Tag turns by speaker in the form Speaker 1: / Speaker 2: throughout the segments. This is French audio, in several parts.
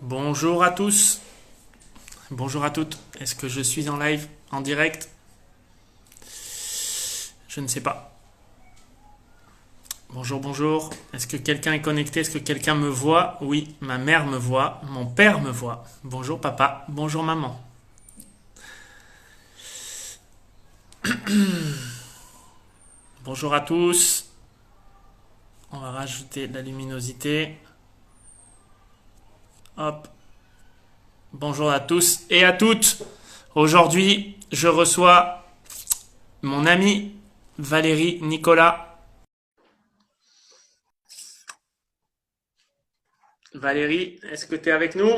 Speaker 1: Bonjour à tous, bonjour à toutes. Est-ce que je suis en live, en direct? Je ne sais pas. Bonjour, bonjour. Est-ce que quelqu'un est connecté? Est-ce que quelqu'un me voit? Oui, ma mère me voit, mon père me voit. Bonjour papa, bonjour maman. Bonjour à tous. On va rajouter de la luminosité. Hop. Bonjour à tous et à toutes. Aujourd'hui, je reçois mon ami Valérie Nicolas. Valérie, est-ce que tu es avec nous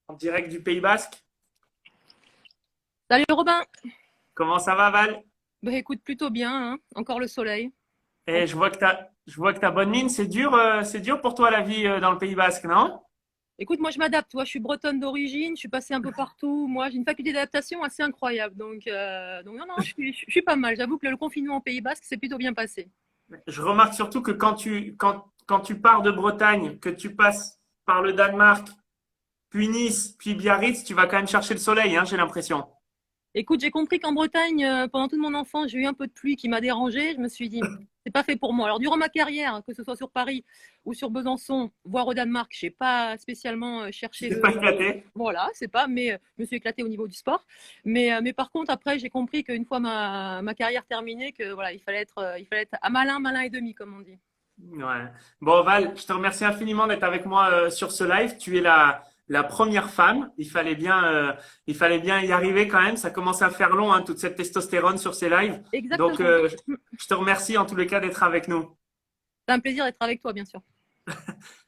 Speaker 1: en direct du Pays Basque?
Speaker 2: Salut Robin.
Speaker 1: Comment ça va, Val?
Speaker 2: Bah écoute, plutôt bien, hein. Encore le soleil. En-
Speaker 1: Et je vois que t'as bonne mine. C'est dur pour toi la vie dans le Pays Basque, non?
Speaker 2: Écoute, moi je m'adapte. Toi, je suis bretonne d'origine, je suis passée un peu partout. Moi, j'ai une faculté d'adaptation assez incroyable. Donc non, non, je suis pas mal. J'avoue que le confinement au Pays Basque s'est plutôt bien passé.
Speaker 1: Je remarque surtout que quand tu pars de Bretagne, que tu passes par le Danemark, puis Nice, puis Biarritz, tu vas quand même chercher le soleil, hein, j'ai l'impression.
Speaker 2: Écoute, j'ai compris qu'en Bretagne, pendant toute mon enfance, j'ai eu un peu de pluie qui m'a dérangée. Je me suis dit, c'est pas fait pour moi. Alors, durant ma carrière, que ce soit sur Paris ou sur Besançon, voire au Danemark, j'ai pas spécialement
Speaker 1: Tu
Speaker 2: cherché
Speaker 1: t'es pas éclaté.
Speaker 2: voilà, c'est pas, mais je me suis éclatée au niveau du sport. Mais par contre, après, j'ai compris qu'une fois ma carrière terminée, que voilà, il fallait être à malin, malin et demi, comme on dit.
Speaker 1: Ouais. Bon, Val, je te remercie infiniment d'être avec moi sur ce live. Tu es la première femme. Il fallait bien y arriver quand même. Ça commence à faire long, hein, toute cette testostérone sur ces lives. Donc,
Speaker 2: Exactement.
Speaker 1: je te remercie en tous les cas d'être avec nous.
Speaker 2: C'est un plaisir d'être avec toi, bien sûr.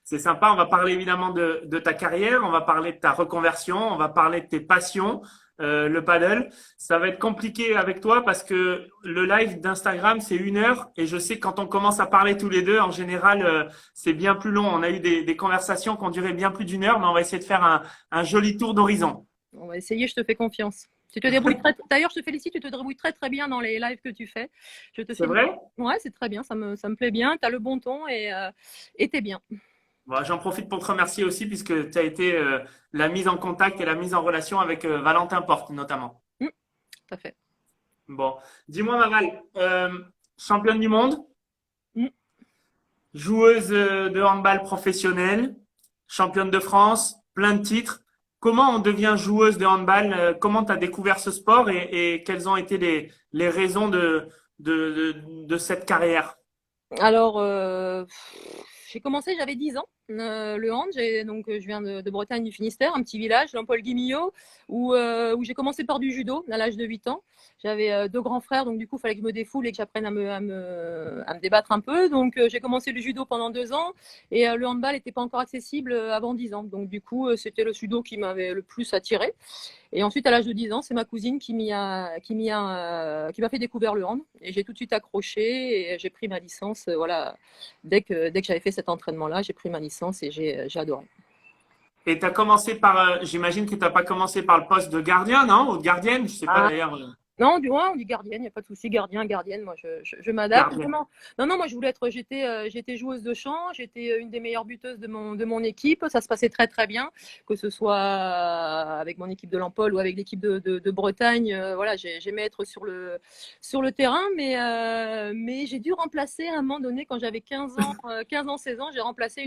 Speaker 1: C'est sympa. On va parler évidemment de ta carrière. On va parler de ta reconversion. On va parler de tes passions. Le paddle. Ça va être compliqué avec toi parce que le live d'Instagram, c'est 1 heure. Et je sais que quand on commence à parler tous les deux, en général, c'est bien plus long. On a eu des conversations qui ont duré bien plus d'1 heure, mais on va essayer de faire un joli tour d'horizon.
Speaker 2: On va essayer, je te fais confiance. Tu te débrouilles D'ailleurs, je te félicite, tu te débrouilles très très bien dans les lives que tu fais. Je te
Speaker 1: C'est
Speaker 2: félicite.
Speaker 1: vrai?
Speaker 2: Ouais, c'est très bien, ça me plaît bien. Tu as le bon ton et t'es bien.
Speaker 1: Bon, j'en profite pour te remercier aussi puisque tu as été la mise en contact et la mise en relation avec Valentin Porte notamment.
Speaker 2: Tout à fait.
Speaker 1: Bon, dis-moi Maval, championne du monde,
Speaker 2: Mm.
Speaker 1: joueuse de handball professionnelle, championne de France, plein de titres. Comment on devient joueuse de handball? Comment tu as découvert ce sport et quelles ont été les raisons de cette carrière?
Speaker 2: Alors, j'ai commencé, j'avais 10 ans, le hand. Je viens de Bretagne, du Finistère, un petit village, Lampol-Guimillot, où j'ai commencé par du judo à l'âge de 8 ans. J'avais deux grands frères, donc du coup, il fallait que je me défoule et que j'apprenne à me débattre un peu. Donc, j'ai commencé le judo pendant 2 ans et le handball n'était pas encore accessible avant 10 ans. Donc, du coup, c'était le judo qui m'avait le plus attiré. Et ensuite, à l'âge de 10 ans, c'est ma cousine qui m'a fait découvrir le hand. Et j'ai tout de suite accroché et j'ai pris ma licence. Voilà, dès que j'avais fait cet entraînement-là, j'ai pris ma licence et j'ai adoré.
Speaker 1: Et tu as commencé par, j'imagine que tu n'as pas commencé par le poste de gardien, non? Ou de gardienne, je sais pas
Speaker 2: Ah,
Speaker 1: d'ailleurs.
Speaker 2: non, ouais, on dit gardienne, il n'y a pas de souci. Gardien, gardienne, moi je m'adapte.
Speaker 1: Gardienne.
Speaker 2: Vraiment. Non, non, moi je voulais j'étais joueuse de champ, j'étais une des meilleures buteuses de mon équipe. Ça se passait très très bien, que ce soit avec mon équipe de Lampol ou avec l'équipe de Bretagne. Voilà, j'aimais être sur le terrain, mais j'ai dû remplacer à un moment donné, quand j'avais 15 ans, 15 ans, 16 ans, j'ai remplacé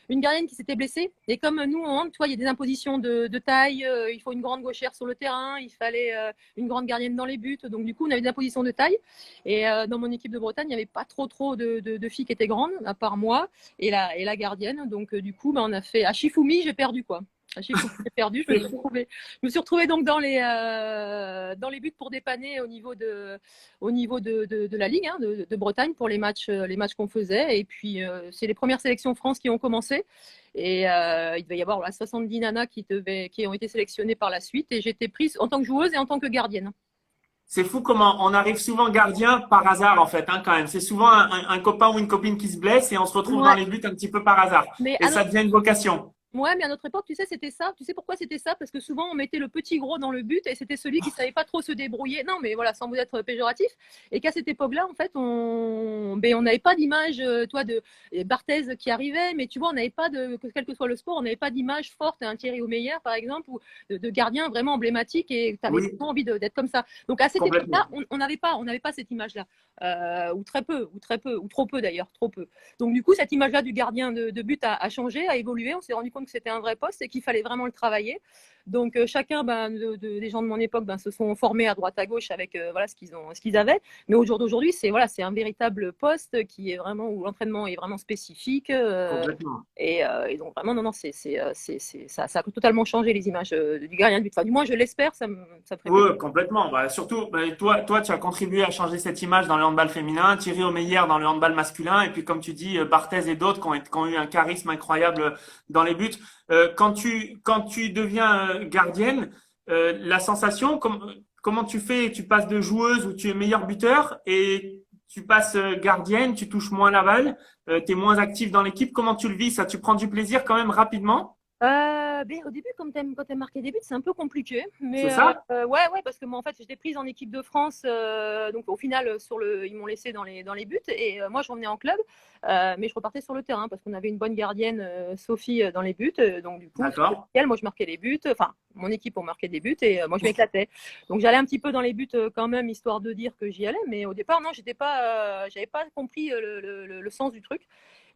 Speaker 2: une gardienne qui s'était blessée. Et comme nous, en hand, tu vois, il y a des impositions de taille, il faut une grande gauchère sur le terrain, il fallait une grande gardienne dans les buts. Donc, du coup, on avait des impositions de taille. Et dans mon équipe de Bretagne, il n'y avait pas trop de filles qui étaient grandes, à part moi et la gardienne. Donc, du coup, on a fait à Shifumi, j'ai perdu quoi. À Shifumi, j'ai perdu. Je me suis retrouvée donc dans les buts pour dépanner au niveau de la Ligue, hein, de Bretagne, pour les matchs qu'on faisait. Et puis, c'est les premières sélections France qui ont commencé. Et il devait y avoir 70 nanas qui ont été sélectionnées par la suite. Et j'ai été prise en tant que joueuse et en tant que gardienne.
Speaker 1: C'est fou comment on arrive souvent gardien par hasard en fait, hein, quand même. C'est souvent un copain ou une copine qui se blesse et on se retrouve dans
Speaker 2: Ouais,
Speaker 1: les buts un petit peu par hasard.
Speaker 2: mais
Speaker 1: Et ça devient une vocation.
Speaker 2: Ouais, mais à notre époque, tu sais, c'était ça. Tu sais pourquoi c'était ça? Parce que souvent, on mettait le petit gros dans le but et c'était celui qui savait pas trop se débrouiller. Non, mais voilà, sans vous être péjoratif. Et qu'à cette époque-là, en fait, on n'avait pas d'image, toi, de Barthez qui arrivait, mais tu vois, on n'avait pas de, quel que soit le sport, on n'avait pas d'image forte, un Thierry Omeyer, par exemple, ou de gardien vraiment emblématique et tu avais
Speaker 1: Oui,
Speaker 2: vraiment envie d'être comme ça. Donc, à cette époque-là,
Speaker 1: complètement.
Speaker 2: on n'avait pas cette image-là. Ou très peu, ou trop peu d'ailleurs, trop peu. Donc, du coup, cette image-là du gardien de but a changé, a évolué. On s'est rendu compte que c'était un vrai poste et qu'il fallait vraiment le travailler. Donc, chacun des gens de mon époque se sont formés à droite à gauche avec voilà, ce qu'ils avaient. Mais au jour d'aujourd'hui, c'est un véritable poste qui est vraiment, où l'entraînement est vraiment spécifique.
Speaker 1: Complètement.
Speaker 2: Et donc, vraiment, non, non, ça a totalement changé les images du gardien de but. Enfin, du moins, je l'espère, ça me ferait plaisir.
Speaker 1: Oui, complètement. Bah, surtout, bah, toi, tu as contribué à changer cette image dans le handball féminin, Thierry Omeyer dans le handball masculin, et puis comme tu dis, Barthez et d'autres qui ont eu un charisme incroyable dans les buts. Quand tu deviens gardienne, la sensation, comment tu fais? Tu passes de joueuse où tu es meilleur buteur et tu passes gardienne, tu touches moins la balle, tu es moins actif dans l'équipe. Comment tu le vis ça? Tu prends du plaisir quand même rapidement?
Speaker 2: Au début, quand t'aimes marquer des buts, c'est un peu compliqué.
Speaker 1: C'est
Speaker 2: Mais
Speaker 1: ça?
Speaker 2: ouais, parce que moi, en fait, j'étais prise en équipe de France. Donc, au final, ils m'ont laissé dans les buts. Et moi, je revenais en club. Mais je repartais sur le terrain parce qu'on avait une bonne gardienne, Sophie, dans les buts. Donc, du coup, c'était
Speaker 1: D'accord.
Speaker 2: nickel. Moi, je marquais les buts. Enfin, mon équipe, on marquait des buts. Et moi, je m'éclatais. Donc, j'allais un petit peu dans les buts quand même, histoire de dire que j'y allais. Mais au départ, non, j'avais pas compris le sens du truc.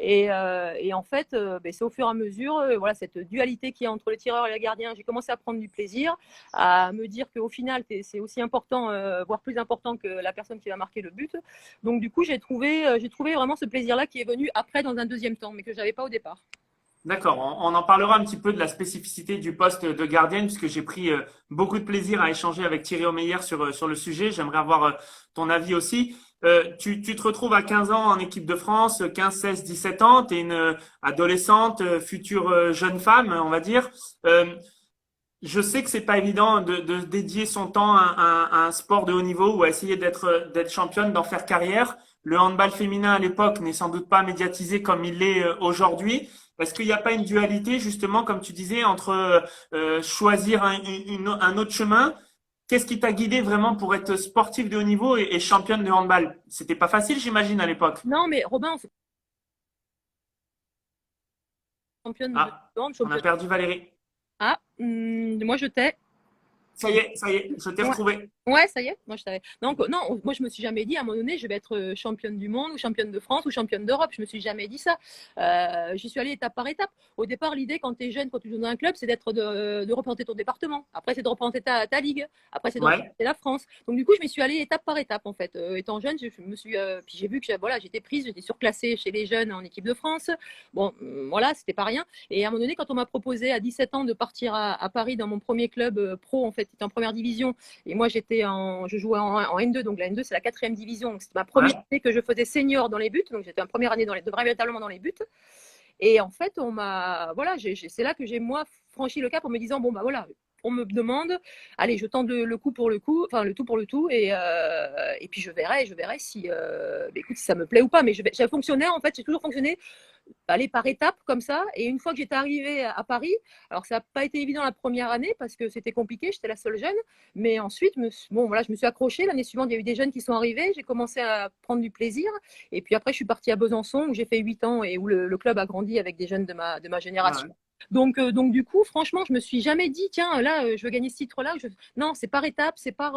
Speaker 2: Et en fait, c'est au fur et à mesure, voilà, cette dualité qu'il y a entre le tireur et le gardien, j'ai commencé à prendre du plaisir, à me dire qu'au final, c'est aussi important, voire plus important que la personne qui va marquer le but. Donc du coup, j'ai trouvé vraiment ce plaisir-là qui est venu après dans un deuxième temps, mais que j'avais pas au départ.
Speaker 1: D'accord, on en parlera un petit peu de la spécificité du poste de gardienne, puisque j'ai pris beaucoup de plaisir à échanger avec Thierry Omeyer sur le sujet. J'aimerais avoir ton avis aussi. Tu te retrouves à 15 ans en équipe de France, 15, 16, 17 ans, tu es une adolescente, future jeune femme, on va dire. Je sais que c'est pas évident de dédier son temps à un sport de haut niveau ou à essayer d'être championne, d'en faire carrière. Le handball féminin à l'époque n'est sans doute pas médiatisé comme il l'est aujourd'hui. Est-ce qu'il n'y a pas une dualité justement, comme tu disais, entre choisir un autre chemin? Qu'est-ce qui t'a guidé vraiment pour être sportive de haut niveau et championne de handball? C'était pas facile, j'imagine, à l'époque.
Speaker 2: Non, mais Robin, championne de
Speaker 1: Ah,
Speaker 2: monde,
Speaker 1: on a
Speaker 2: championne.
Speaker 1: perdu Valérie.
Speaker 2: Ah, moi je t'ai.
Speaker 1: Ça y est, je t'ai retrouvé.
Speaker 2: Ouais, ça y est, moi je savais. Donc, non, moi je me suis jamais dit à un moment donné, je vais être championne du monde ou championne de France ou championne d'Europe. Je me suis jamais dit ça. J'y suis allée étape par étape. Au départ, l'idée quand tu es jeune, quand tu joues dans un club, c'est de représenter ton département. Après, c'est de représenter ta ligue. Après, c'est de
Speaker 1: Ouais.
Speaker 2: représenter la France. Donc, du coup, je me suis allée étape par étape en fait. Étant jeune, je me suis, puis j'ai vu que voilà, j'étais prise, j'étais surclassée chez les jeunes en équipe de France. Bon, voilà, c'était pas rien. Et à un moment donné, quand on m'a proposé à 17 ans de partir à Paris dans mon premier club pro, en fait, c'était en première division et moi, je jouais en N2, donc la N2, c'est la 4e division. C'était ma première
Speaker 1: Ouais.
Speaker 2: année que je faisais senior dans les buts, donc j'étais en première année véritablement dans les buts. Et en fait, voilà, c'est là que j'ai moi franchi le cap en me disant bon bah voilà, on me demande, allez, je tente le coup pour le coup, enfin le tout pour le tout, et puis je verrai si, écoute, si ça me plaît ou pas. Mais j'ai fonctionné en fait, j'ai toujours fonctionné aller par étapes comme ça. Et une fois que j'étais arrivée à Paris, alors ça n'a pas été évident la première année parce que c'était compliqué, j'étais la seule jeune. Mais ensuite, bon, voilà, je me suis accrochée. L'année suivante, il y a eu des jeunes qui sont arrivés. J'ai commencé à prendre du plaisir. Et puis après, je suis partie à Besançon où j'ai fait 8 ans et où le club a grandi avec des jeunes de ma génération.
Speaker 1: Ouais.
Speaker 2: Donc du coup, franchement, je me suis jamais dit, tiens, là, je veux gagner ce titre-là. Non, c'est par étapes, c'est par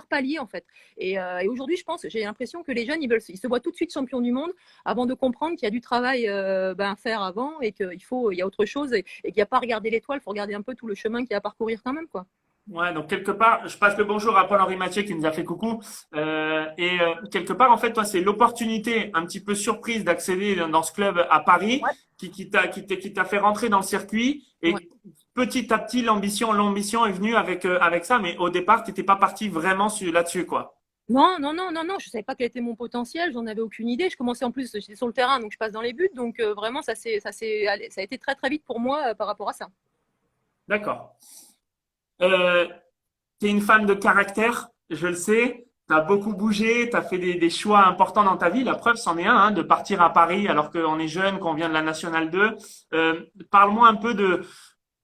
Speaker 2: palier, en fait. Et aujourd'hui, je pense, j'ai l'impression que les jeunes, ils se voient tout de suite champions du monde avant de comprendre qu'il y a du travail à faire avant et il y a autre chose et qu'il n'y a pas à regarder l'étoile, il faut regarder un peu tout le chemin qu'il y a à parcourir quand même, quoi.
Speaker 1: Ouais, donc quelque part, je passe le bonjour à Paul-Henri Mathieu qui nous a fait coucou. Quelque part, en fait, toi, c'est l'opportunité un petit peu surprise d'accéder dans ce club à Paris
Speaker 2: Ouais,
Speaker 1: qui t'a fait rentrer dans le circuit.
Speaker 2: ouais.
Speaker 1: Et petit à petit, l'ambition est venue avec ça. Mais au départ, tu n'étais pas parti vraiment là-dessus, quoi.
Speaker 2: Non, non, non, non, non, je savais pas quel était mon potentiel, j'en avais aucune idée. Je commençais en plus, j'étais sur le terrain, donc je passe dans les buts, donc vraiment ça a été très très vite pour moi par rapport à ça.
Speaker 1: D'accord. Tu es une femme de caractère, je le sais. as beaucoup bougé, tu as fait des choix importants dans ta vie. La preuve, c'en est un, hein, de partir à Paris alors qu'on est jeune, qu'on vient de la Nationale 2. Parle-moi un peu de…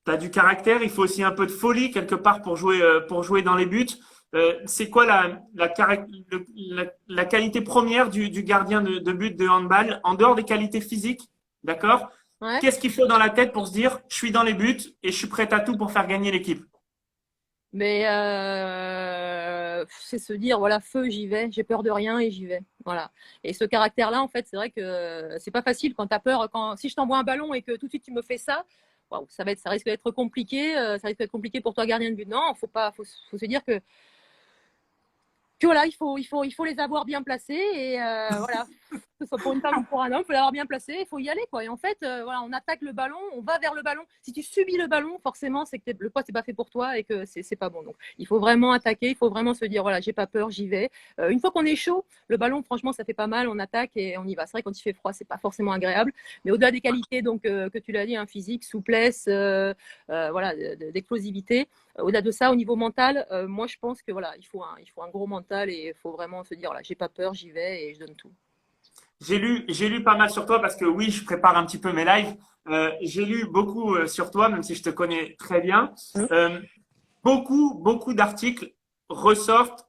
Speaker 1: Tu as du caractère, il faut aussi un peu de folie quelque part pour jouer dans les buts. C'est quoi la qualité première du gardien de but de handball, en dehors des qualités physiques, d'accord?
Speaker 2: Ouais.
Speaker 1: Qu'est-ce qu'il faut dans la tête pour se dire, je suis dans les buts et je suis prêt à tout pour faire gagner l'équipe?
Speaker 2: Mais c'est se dire, voilà, feu, j'y vais, j'ai peur de rien et j'y vais. Voilà. Et ce caractère-là, en fait, c'est vrai que c'est pas facile quand tu as peur. Si je t'envoie un ballon et que tout de suite tu me fais ça, waouh, ça risque d'être compliqué. Ça risque d'être compliqué pour toi, gardien de but. Non, faut se dire que voilà, il faut les avoir bien placés et voilà, que ce soit pour une femme ou pour un homme, il faut l'avoir bien placé, il faut y aller quoi. Et en fait, voilà, on attaque le ballon, on va vers le ballon. Si tu subis le ballon, forcément, c'est que le poids c'est pas fait pour toi et que c'est pas bon. Donc, il faut vraiment attaquer, il faut vraiment se dire voilà, j'ai pas peur, j'y vais. Une fois qu'on est chaud, le ballon, franchement, ça fait pas mal, on attaque et on y va. C'est vrai quand il fait froid, c'est pas forcément agréable, mais au-delà des qualités donc que tu l'as dit, hein, physique, souplesse, voilà, d'explosivité. Au-delà de ça, au niveau mental, moi je pense que voilà, il faut un gros mental et il faut vraiment se dire voilà, j'ai pas peur, j'y vais et je donne tout.
Speaker 1: J'ai lu pas mal sur toi parce que oui, je prépare un petit peu mes lives. J'ai lu beaucoup sur toi, même si je te connais très bien. Euh, beaucoup d'articles ressortent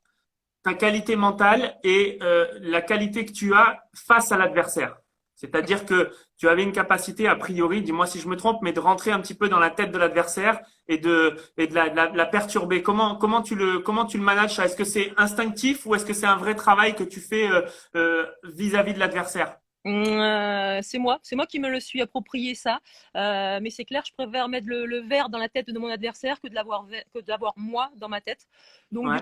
Speaker 1: ta qualité mentale et la qualité que tu as face à l'adversaire. C'est-à-dire que tu avais une capacité, a priori, dis-moi si je me trompe, mais de rentrer un petit peu dans la tête de l'adversaire et de la perturber. Comment tu le manages ça? Est-ce que c'est instinctif ou est-ce que c'est un vrai travail que tu fais vis-à-vis de l'adversaire?
Speaker 2: C'est moi qui me le suis approprié ça. Mais c'est clair, je préfère mettre le verre dans la tête de mon adversaire que de l'avoir moi dans ma tête. Donc
Speaker 1: Ouais.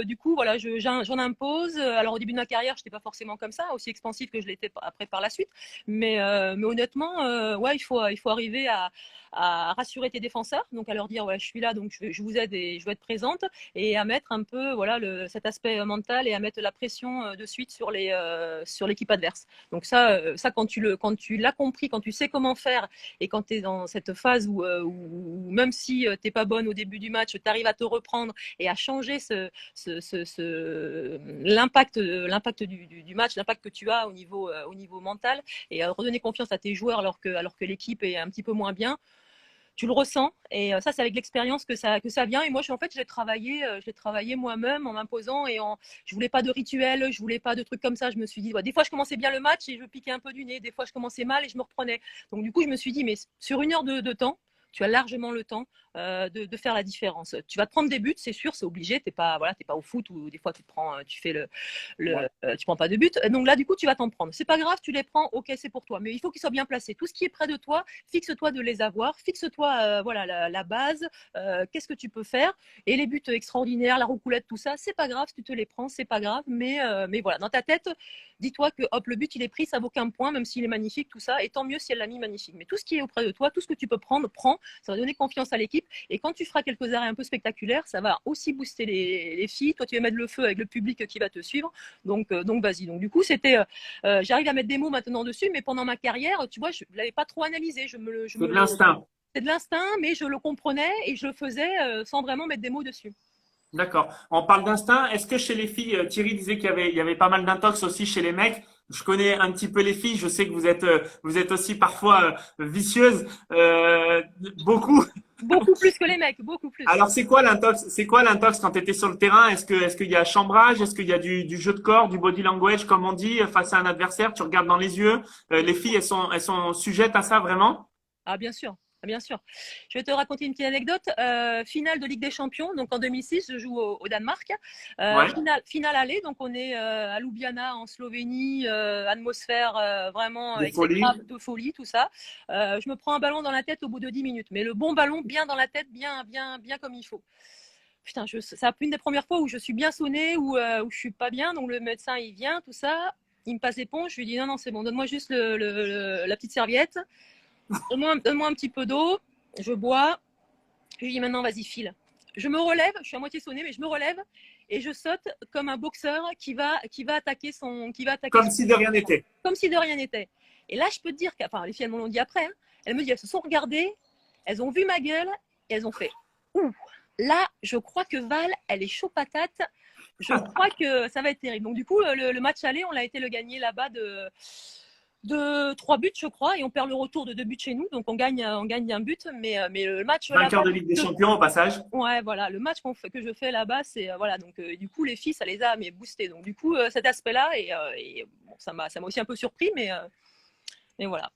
Speaker 2: du coup voilà, j'en impose. Alors au début de ma carrière, je n'étais pas forcément comme ça, aussi expansif que je l'étais après par la suite. Mais honnêtement, ouais, il faut arriver à rassurer tes défenseurs, donc à leur dire ouais, je suis là, donc je vous aide et je veux être présente, et à mettre un peu voilà cet aspect mental et à mettre la pression de suite sur l'équipe adverse. Donc ça quand tu l'as compris, quand tu sais comment faire et quand tu es dans cette phase où même si tu n'es pas bonne au début du match, tu arrives à te reprendre et à changer l'impact du match, l'impact que tu as au niveau mental et à redonner confiance à tes joueurs alors que l'équipe est un petit peu moins bien. Tu le ressens et ça c'est avec l'expérience que ça vient. Et moi en fait je l'ai travaillé moi-même en m'imposant je voulais pas de rituel, je voulais pas de trucs comme ça. Je me suis dit ouais, des fois je commençais bien le match et je piquais un peu du nez, des fois je commençais mal et je me reprenais. Donc du coup je me suis dit mais sur une heure de temps tu as largement le temps de faire la différence. Tu vas te prendre des buts, c'est sûr, c'est obligé. T'es pas au foot où des fois tu fais tu prends pas de but. Donc là, du coup, tu vas t'en prendre. C'est pas grave, tu les prends, ok, c'est pour toi. Mais il faut qu'ils soient bien placés. Tout ce qui est près de toi, fixe-toi de les avoir. Fixe-toi, voilà, la base. Qu'est-ce que tu peux faire? Et les buts extraordinaires, la roucoulette, tout ça, c'est pas grave. Si tu te les prends, c'est pas grave. Mais voilà, dans ta tête, dis-toi que hop, le but il est pris, ça vaut qu'un point, même s'il est magnifique, tout ça. Et tant mieux si elle l'a mis magnifique. Mais tout ce qui est auprès de toi, tout ce que tu peux prendre, prends. Ça va donner confiance à l'équipe. Et quand tu feras quelques arrêts un peu spectaculaires, ça va aussi booster les filles. Toi, tu vas mettre le feu avec le public qui va te suivre. Donc vas-y. Donc du coup, j'arrive à mettre des mots maintenant dessus, mais pendant ma carrière, tu vois, je ne l'avais pas trop analysé.
Speaker 1: C'est de l'instinct.
Speaker 2: C'est de l'instinct, mais je le comprenais et je le faisais sans vraiment mettre des mots dessus.
Speaker 1: D'accord. On parle d'instinct. Est-ce que chez les filles, Thierry disait il y avait pas mal d'intox aussi chez les mecs. Je connais un petit peu les filles. Je sais que vous êtes aussi parfois vicieuses, beaucoup.
Speaker 2: Beaucoup plus que les mecs, beaucoup plus.
Speaker 1: Alors, c'est quoi l'intox? C'est quoi l'intox quand tu étais sur le terrain? Est-ce qu'il y a chambrage? Est-ce qu'il y a du jeu de corps, du body language, comme on dit, face à un adversaire? Tu regardes dans les yeux. Les filles, elles sont sujettes à ça vraiment?
Speaker 2: Ah, bien sûr. Bien sûr. Je vais te raconter une petite anecdote. Finale de Ligue des Champions, donc en 2006, je joue au Danemark.
Speaker 1: Ouais.
Speaker 2: Finale aller, donc on est à Ljubljana en Slovénie, atmosphère vraiment
Speaker 1: De folie.
Speaker 2: exécrable, de folie, tout ça. Je me prends un ballon dans la tête au bout de 10 minutes, mais le bon ballon, bien dans la tête, bien comme il faut. Putain, c'est une des premières fois où je suis bien sonnée, où je suis pas bien, donc le médecin il vient, tout ça. Il me passe l'éponge, je lui dis non, c'est bon, donne-moi juste la petite serviette. Donne-moi un petit peu d'eau, je bois. Je lui dis maintenant, vas-y, file. Je me relève, je suis à moitié sonnée, mais je me relève et je saute comme un boxeur qui va attaquer
Speaker 1: Comme si de rien n'était.
Speaker 2: comme si de rien n'était. Et là, je peux te dire les filles, elles me l'ont dit après, hein, elles me disent, elles se sont regardées, elles ont vu ma gueule et elles ont fait ouh. Là, je crois que Val, elle est chaud patate. Je crois que ça va être terrible. Donc, du coup, le match aller, on a été le gagner là-bas de 3 buts, je crois, et on perd le retour de 2 buts chez nous. Donc, on gagne un but. Mais le match
Speaker 1: Vainqueur
Speaker 2: là-bas.
Speaker 1: de Ligue des Champions au passage.
Speaker 2: Ouais, voilà, le match que je fais là-bas, c'est voilà, donc du coup les filles, ça les a mais boostés. Donc du coup cet aspect-là et bon, ça m'a aussi un peu surpris, mais voilà.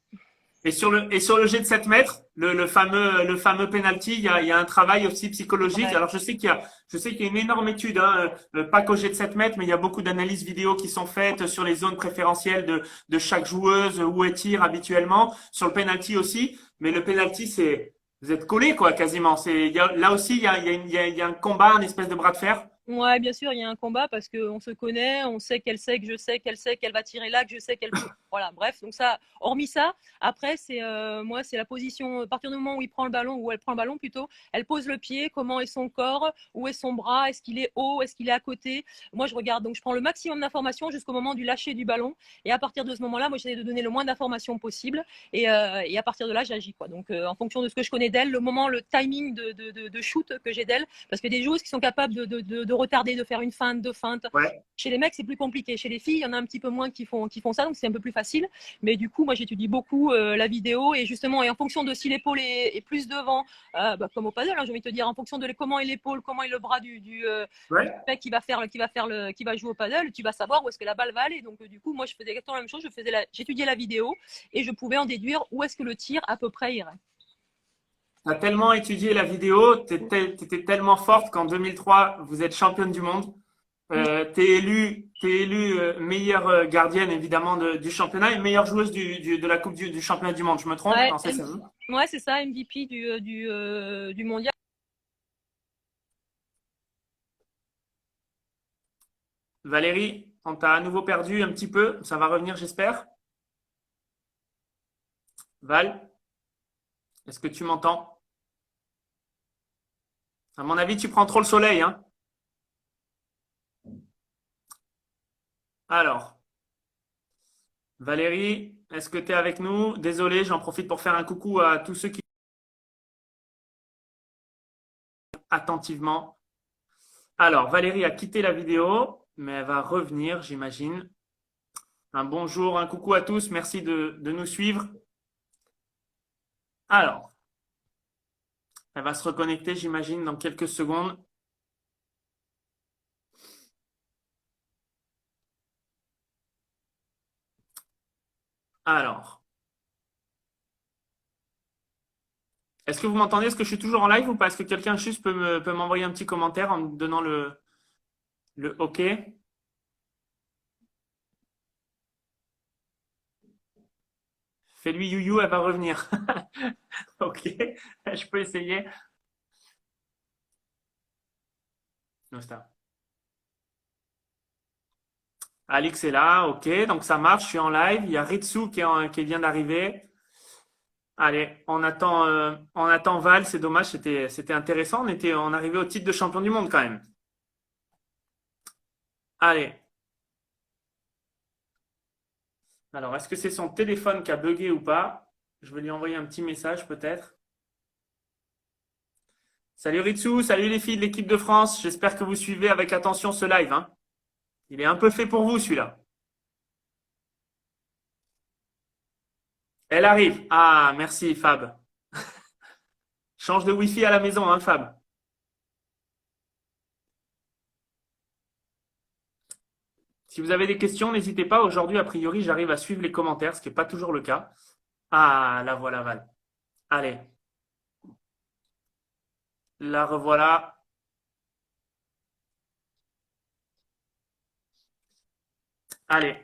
Speaker 1: Et sur le jet de 7 mètres, le fameux penalty, il y a un travail aussi psychologique.
Speaker 2: Ouais.
Speaker 1: Alors je sais qu'il y a une énorme étude, hein, pas qu'au jet de 7 mètres, mais il y a beaucoup d'analyses vidéo qui sont faites sur les zones préférentielles de chaque joueuse, où elle tire habituellement, sur le penalty aussi. Mais le penalty, vous êtes collés quoi, quasiment. Là aussi, il y a un combat, un espèce de bras de fer.
Speaker 2: Ouais, bien sûr, il y a un combat parce qu'on se connaît, on sait qu'elle sait que je sais qu'elle sait qu'elle va tirer là, que je sais qu'elle peut. Voilà, bref, donc ça, hormis ça, après, moi, c'est la position, à partir du moment où il prend le ballon, où elle prend le ballon plutôt, elle pose le pied, comment est son corps, où est son bras, est-ce qu'il est haut, est-ce qu'il est à côté. Moi, je regarde, donc je prends le maximum d'informations jusqu'au moment du lâcher du ballon. Et à partir de ce moment-là, moi, j'essaie de donner le moins d'informations possible. Et à partir de là, j'agis, quoi. Donc, en fonction de ce que je connais d'elle, le moment, le timing de shoot que j'ai d'elle, parce que des joueuses qui sont capables de retarder, de faire une feinte, deux feintes.
Speaker 1: Ouais.
Speaker 2: Chez les mecs, c'est plus compliqué. Chez les filles, il y en a un petit peu moins qui font ça, donc c'est un peu plus facile. Mais du coup, moi, j'étudie beaucoup la vidéo et justement, et en fonction de si l'épaule est plus devant, comme au paddle, hein, j'ai envie de te dire, en fonction de comment est l'épaule, comment est le bras du
Speaker 1: Ouais.
Speaker 2: mec qui va jouer au paddle, tu vas savoir où est-ce que la balle va aller. Donc, du coup, moi, je faisais exactement la même chose. J'étudiais la vidéo et je pouvais en déduire où est-ce que le tir à peu près irait.
Speaker 1: Tu as tellement étudié la vidéo, tu étais tellement forte qu'en 2003, vous êtes championne du monde. T'es élue meilleure gardienne évidemment du championnat et meilleure joueuse de la Coupe du championnat du monde. Je me trompe?
Speaker 2: Ouais,
Speaker 1: Non, c'est ça. Hein.
Speaker 2: ouais, c'est ça, MVP du mondial.
Speaker 1: Valérie, on t'a à nouveau perdu un petit peu. Ça va revenir, j'espère. Val, est-ce que tu m'entends? À mon avis, tu prends trop le soleil, hein? Alors, Valérie, est-ce que tu es avec nous? Désolé, j'en profite pour faire un coucou à tous ceux qui attentivement. Alors, Valérie a quitté la vidéo, mais elle va revenir, j'imagine. Un bonjour, un coucou à tous. Merci de nous suivre. Alors, elle va se reconnecter, j'imagine, dans quelques secondes. Alors, est-ce que vous m'entendez? Est-ce que je suis toujours en live ou pas? Est-ce que quelqu'un juste peut m'envoyer un petit commentaire en me donnant le OK? Fais-lui you, elle va revenir. OK, je peux essayer. Non, c'est ça. Alix est là, OK, donc ça marche, je suis en live. Il y a Ritsu qui vient d'arriver. Allez, on attend Val, c'est dommage, c'était intéressant. On arrivait au titre de champion du monde quand même. Allez. Alors, est-ce que c'est son téléphone qui a bugué ou pas? Je vais lui envoyer un petit message peut-être. Salut Ritsu, salut les filles de l'équipe de France. J'espère que vous suivez avec attention ce live, hein. Il est un peu fait pour vous celui-là. Elle arrive. Ah, merci Fab. Change de Wi-Fi à la maison, hein, Fab. Si vous avez des questions, n'hésitez pas. Aujourd'hui, a priori, j'arrive à suivre les commentaires, ce qui n'est pas toujours le cas. Ah, la voilà, Val. Allez. La revoilà. Allez.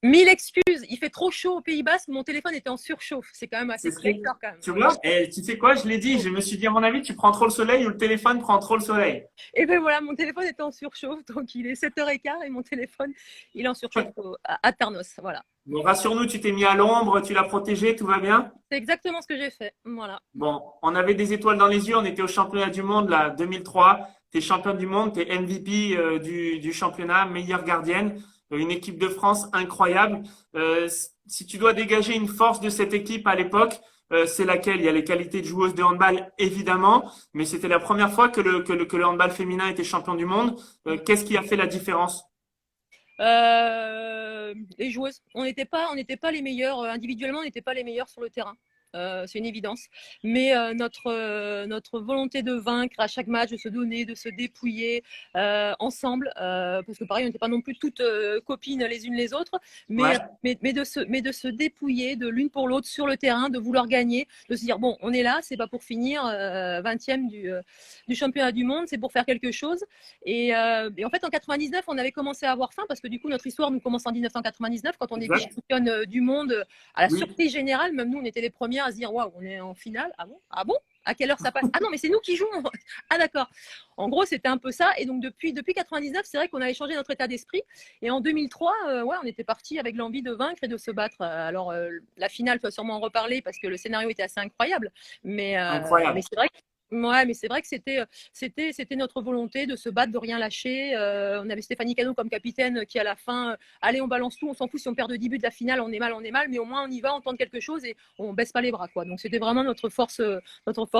Speaker 2: 1000 excuses, il fait trop chaud aux Pays-Bas, mon téléphone était en surchauffe. C'est quand même assez flatteur quand même.
Speaker 1: Tu vois, et tu sais quoi, je l'ai dit, je me suis dit, à mon avis, tu prends trop le soleil ou le téléphone prend trop le soleil.
Speaker 2: Et ben voilà, mon téléphone était en surchauffe, donc il est 7h15 et mon téléphone, il est en surchauffe à Tarnos. Voilà.
Speaker 1: Bon, rassure-nous, tu t'es mis à l'ombre, tu l'as protégé, tout va bien?
Speaker 2: C'est exactement ce que j'ai fait. Voilà.
Speaker 1: Bon, on avait des étoiles dans les yeux, on était au championnat du monde, là, 2003. Tu es championne du monde, tu es MVP du championnat, meilleure gardienne. Une équipe de France incroyable. Si tu dois dégager une force de cette équipe à l'époque, c'est laquelle? Il y a les qualités de joueuse de handball, évidemment, mais c'était la première fois que le handball féminin était champion du monde. Qu'est-ce qui a fait la différence?
Speaker 2: Les joueuses, on n'était pas les meilleurs individuellement, on n'était pas les meilleurs sur le terrain. C'est une évidence. Mais notre volonté de vaincre à chaque match, de se donner, de se dépouiller ensemble, parce que pareil, on n'était pas non plus toutes copines les unes les autres,
Speaker 1: Ouais,
Speaker 2: mais de se dépouiller de l'une pour l'autre sur le terrain, de vouloir gagner, de se dire bon, on est là, c'est pas pour finir 20e du championnat du monde, c'est pour faire quelque chose. Et en fait, en 99, on avait commencé à avoir faim parce que du coup, notre histoire nous commence en 1999 quand on est
Speaker 1: exact.
Speaker 2: vice-championne du monde à la
Speaker 1: Oui,
Speaker 2: surprise générale. Même nous, on était les premières à se dire waouh, on est en finale. Ah bon? Ah bon? À quelle heure ça passe? Ah non, mais c'est nous qui jouons. Ah d'accord. En gros, c'était un peu ça. Et donc depuis 99, c'est vrai qu'on avait changé notre état d'esprit. Et en 2003, ouais, on était parti avec l'envie de vaincre et de se battre. Alors la finale, tu vas sûrement en reparler parce que le scénario était assez incroyable. Mais
Speaker 1: incroyable.
Speaker 2: c'est vrai que ouais, mais c'est vrai que c'était notre volonté de se battre, de rien lâcher. On avait Stéphanie Cano comme capitaine qui à la fin, allez, on balance tout, on s'en fout si on perd de 10 buts de la finale, on est mal, mais au moins on y va, on tente quelque chose et on baisse pas les bras, quoi. Donc c'était vraiment notre force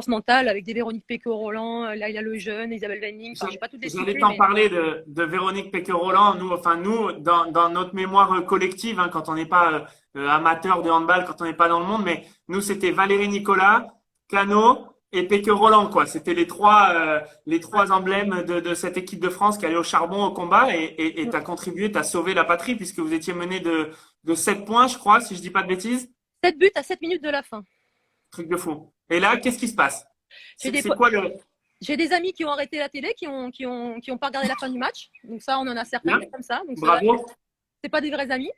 Speaker 2: mentale avec des Véronique Péco-Roland, Laila Lejeune, Isabelle Venning, enfin je vais pas toutes les
Speaker 1: J'allais
Speaker 2: citer,
Speaker 1: t'en
Speaker 2: mais
Speaker 1: parler de Véronique Péquet-Roland. Nous, dans notre mémoire collective, hein, quand on n'est pas amateur de handball, quand on n'est pas dans le monde, mais nous, c'était Valérie Nicolas, Cano et Péquet-Roland, quoi. C'était les trois emblèmes de cette équipe de France qui allait au charbon, au combat, et t'as contribué, t'as sauvé la patrie puisque vous étiez mené de 7 points, je crois, si je dis pas de bêtises.
Speaker 2: 7 buts à 7 minutes de la fin.
Speaker 1: Truc de fou. Et là, qu'est-ce qui se passe?
Speaker 2: J'ai des,
Speaker 1: C'est quoi le
Speaker 2: j'ai des amis qui ont arrêté la télé, qui ont pas regardé la fin du match. Donc ça, on en a certains
Speaker 1: bien?
Speaker 2: comme ça. Donc ceux-là,
Speaker 1: Bravo.
Speaker 2: c'est pas des vrais amis.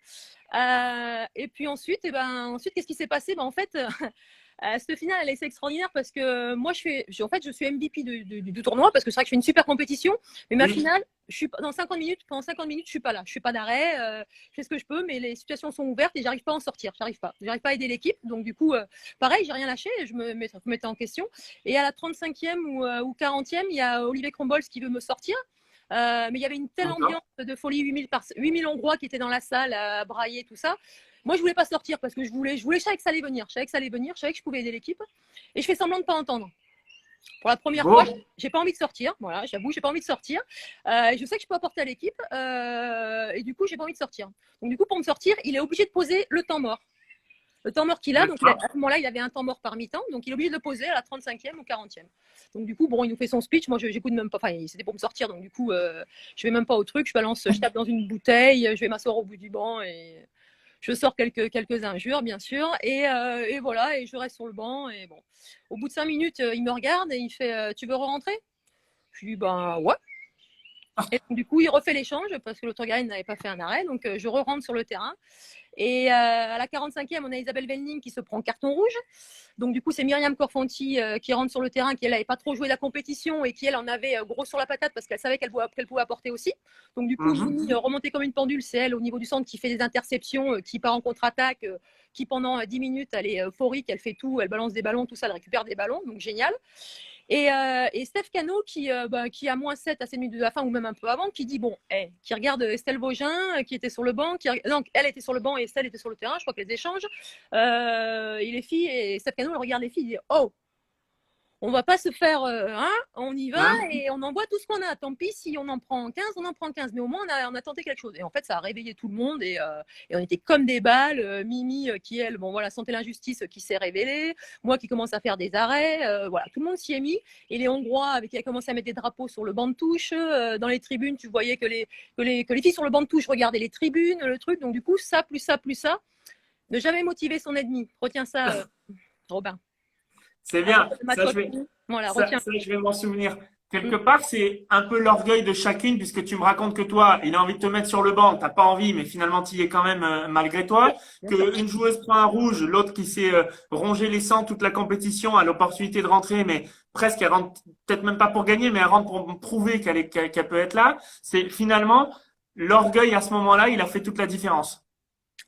Speaker 2: Et puis ensuite, qu'est-ce qui s'est passé? En fait, cette finale, elle est extraordinaire parce que moi, je suis MVP du tournoi parce que c'est vrai que je fais une super compétition. Mais ma
Speaker 1: Oui.
Speaker 2: finale, je suis pendant 50 minutes, je suis pas là. Je suis pas d'arrêt. Je fais ce que je peux, mais les situations sont ouvertes et j'arrive pas à en sortir. J'arrive pas à aider l'équipe. Donc du coup, pareil, j'ai rien lâché. Je me mettais en question. Et à la 35e ou 40e, il y a Olivier Crombols qui veut me sortir. Mais il y avait une telle ambiance de folie, 8000 Hongrois qui étaient dans la salle à brailler, tout ça. Moi, je voulais pas sortir parce que je savais que ça allait venir. Je savais que je pouvais aider l'équipe. Et je fais semblant de pas entendre. Pour la première fois,
Speaker 1: Bon.
Speaker 2: j'ai pas envie de sortir. Voilà, j'avoue, j'ai pas envie de sortir. Et je sais que je peux apporter à l'équipe. Et du coup, j'ai pas envie de sortir. Donc, du coup, pour me sortir, il est obligé de poser le temps mort. Le temps mort qu'il a, donc à ce moment-là, il avait un temps mort par mi-temps, donc il est obligé de le poser à la 35e ou 40e. Donc du coup, bon, il nous fait son speech, moi j'écoute même pas, enfin c'était pour me sortir, donc du coup, je vais même pas au truc, je tape dans une bouteille, je vais m'asseoir au bout du banc et je sors quelques injures, bien sûr, et voilà, et je reste sur le banc, et bon. Au bout de 5 minutes, il me regarde et il fait tu veux re-rentrer? Je lui dis ben ouais. Et donc, du coup, il refait l'échange parce que l'autre gars n'avait pas fait un arrêt, donc je re-rentre sur le terrain. Et à la 45e, on a Isabelle Venning qui se prend carton rouge. Donc du coup, c'est Myriam Corfanti qui rentre sur le terrain, qui elle n'avait pas trop joué la compétition et qui elle en avait gros sur la patate parce qu'elle savait qu'elle pouvait apporter aussi. Donc du coup, Mimi remontée comme une pendule, c'est elle au niveau du centre qui fait des interceptions, qui part en contre-attaque, qui pendant 10 minutes, elle est euphorique, elle fait tout, elle balance des ballons, tout ça, elle récupère des ballons, donc génial. Et Steph Cano qui a moins 7 à 7 minutes de la fin ou même un peu avant, qui dit bon, qui regarde Estelle Vaugin qui était sur le banc, donc elle était sur le banc et Estelle était sur le terrain, je crois que les échanges. Et les filles, et Steph Cano elle regarde les filles, il dit oh, on va pas se faire, on y va
Speaker 1: Hein?
Speaker 2: et on envoie tout ce qu'on a. Tant pis si on en prend 15, on en prend 15. Mais au moins, on a tenté quelque chose. Et en fait, ça a réveillé tout le monde et on était comme des balles. Mimi, qui elle, bon voilà, sentait l'injustice, qui s'est révélée. Moi qui commence à faire des arrêts. Voilà, tout le monde s'y est mis. Et les Hongrois, avec qui a commencé à mettre des drapeaux sur le banc de touche, dans les tribunes, tu voyais que les filles sur le banc de touche regardaient les tribunes, le truc. Donc du coup, ça, plus ça, plus ça. Ne jamais motiver son ennemi. Retiens ça, Robin.
Speaker 1: C'est bien.
Speaker 2: Voilà, retiens.
Speaker 1: Ça, je vais m'en souvenir. Quelque part, c'est un peu l'orgueil de chacune, puisque tu me racontes que toi, il a envie de te mettre sur le banc, t'as pas envie, mais finalement, tu y es quand même malgré toi. Qu'une joueuse prend un rouge, l'autre qui s'est rongé les sangs toute la compétition a l'opportunité de rentrer, mais presque, elle rentre peut-être même pas pour gagner, mais elle rentre pour prouver qu'elle peut être là. C'est finalement l'orgueil à ce moment-là, il a fait toute la différence.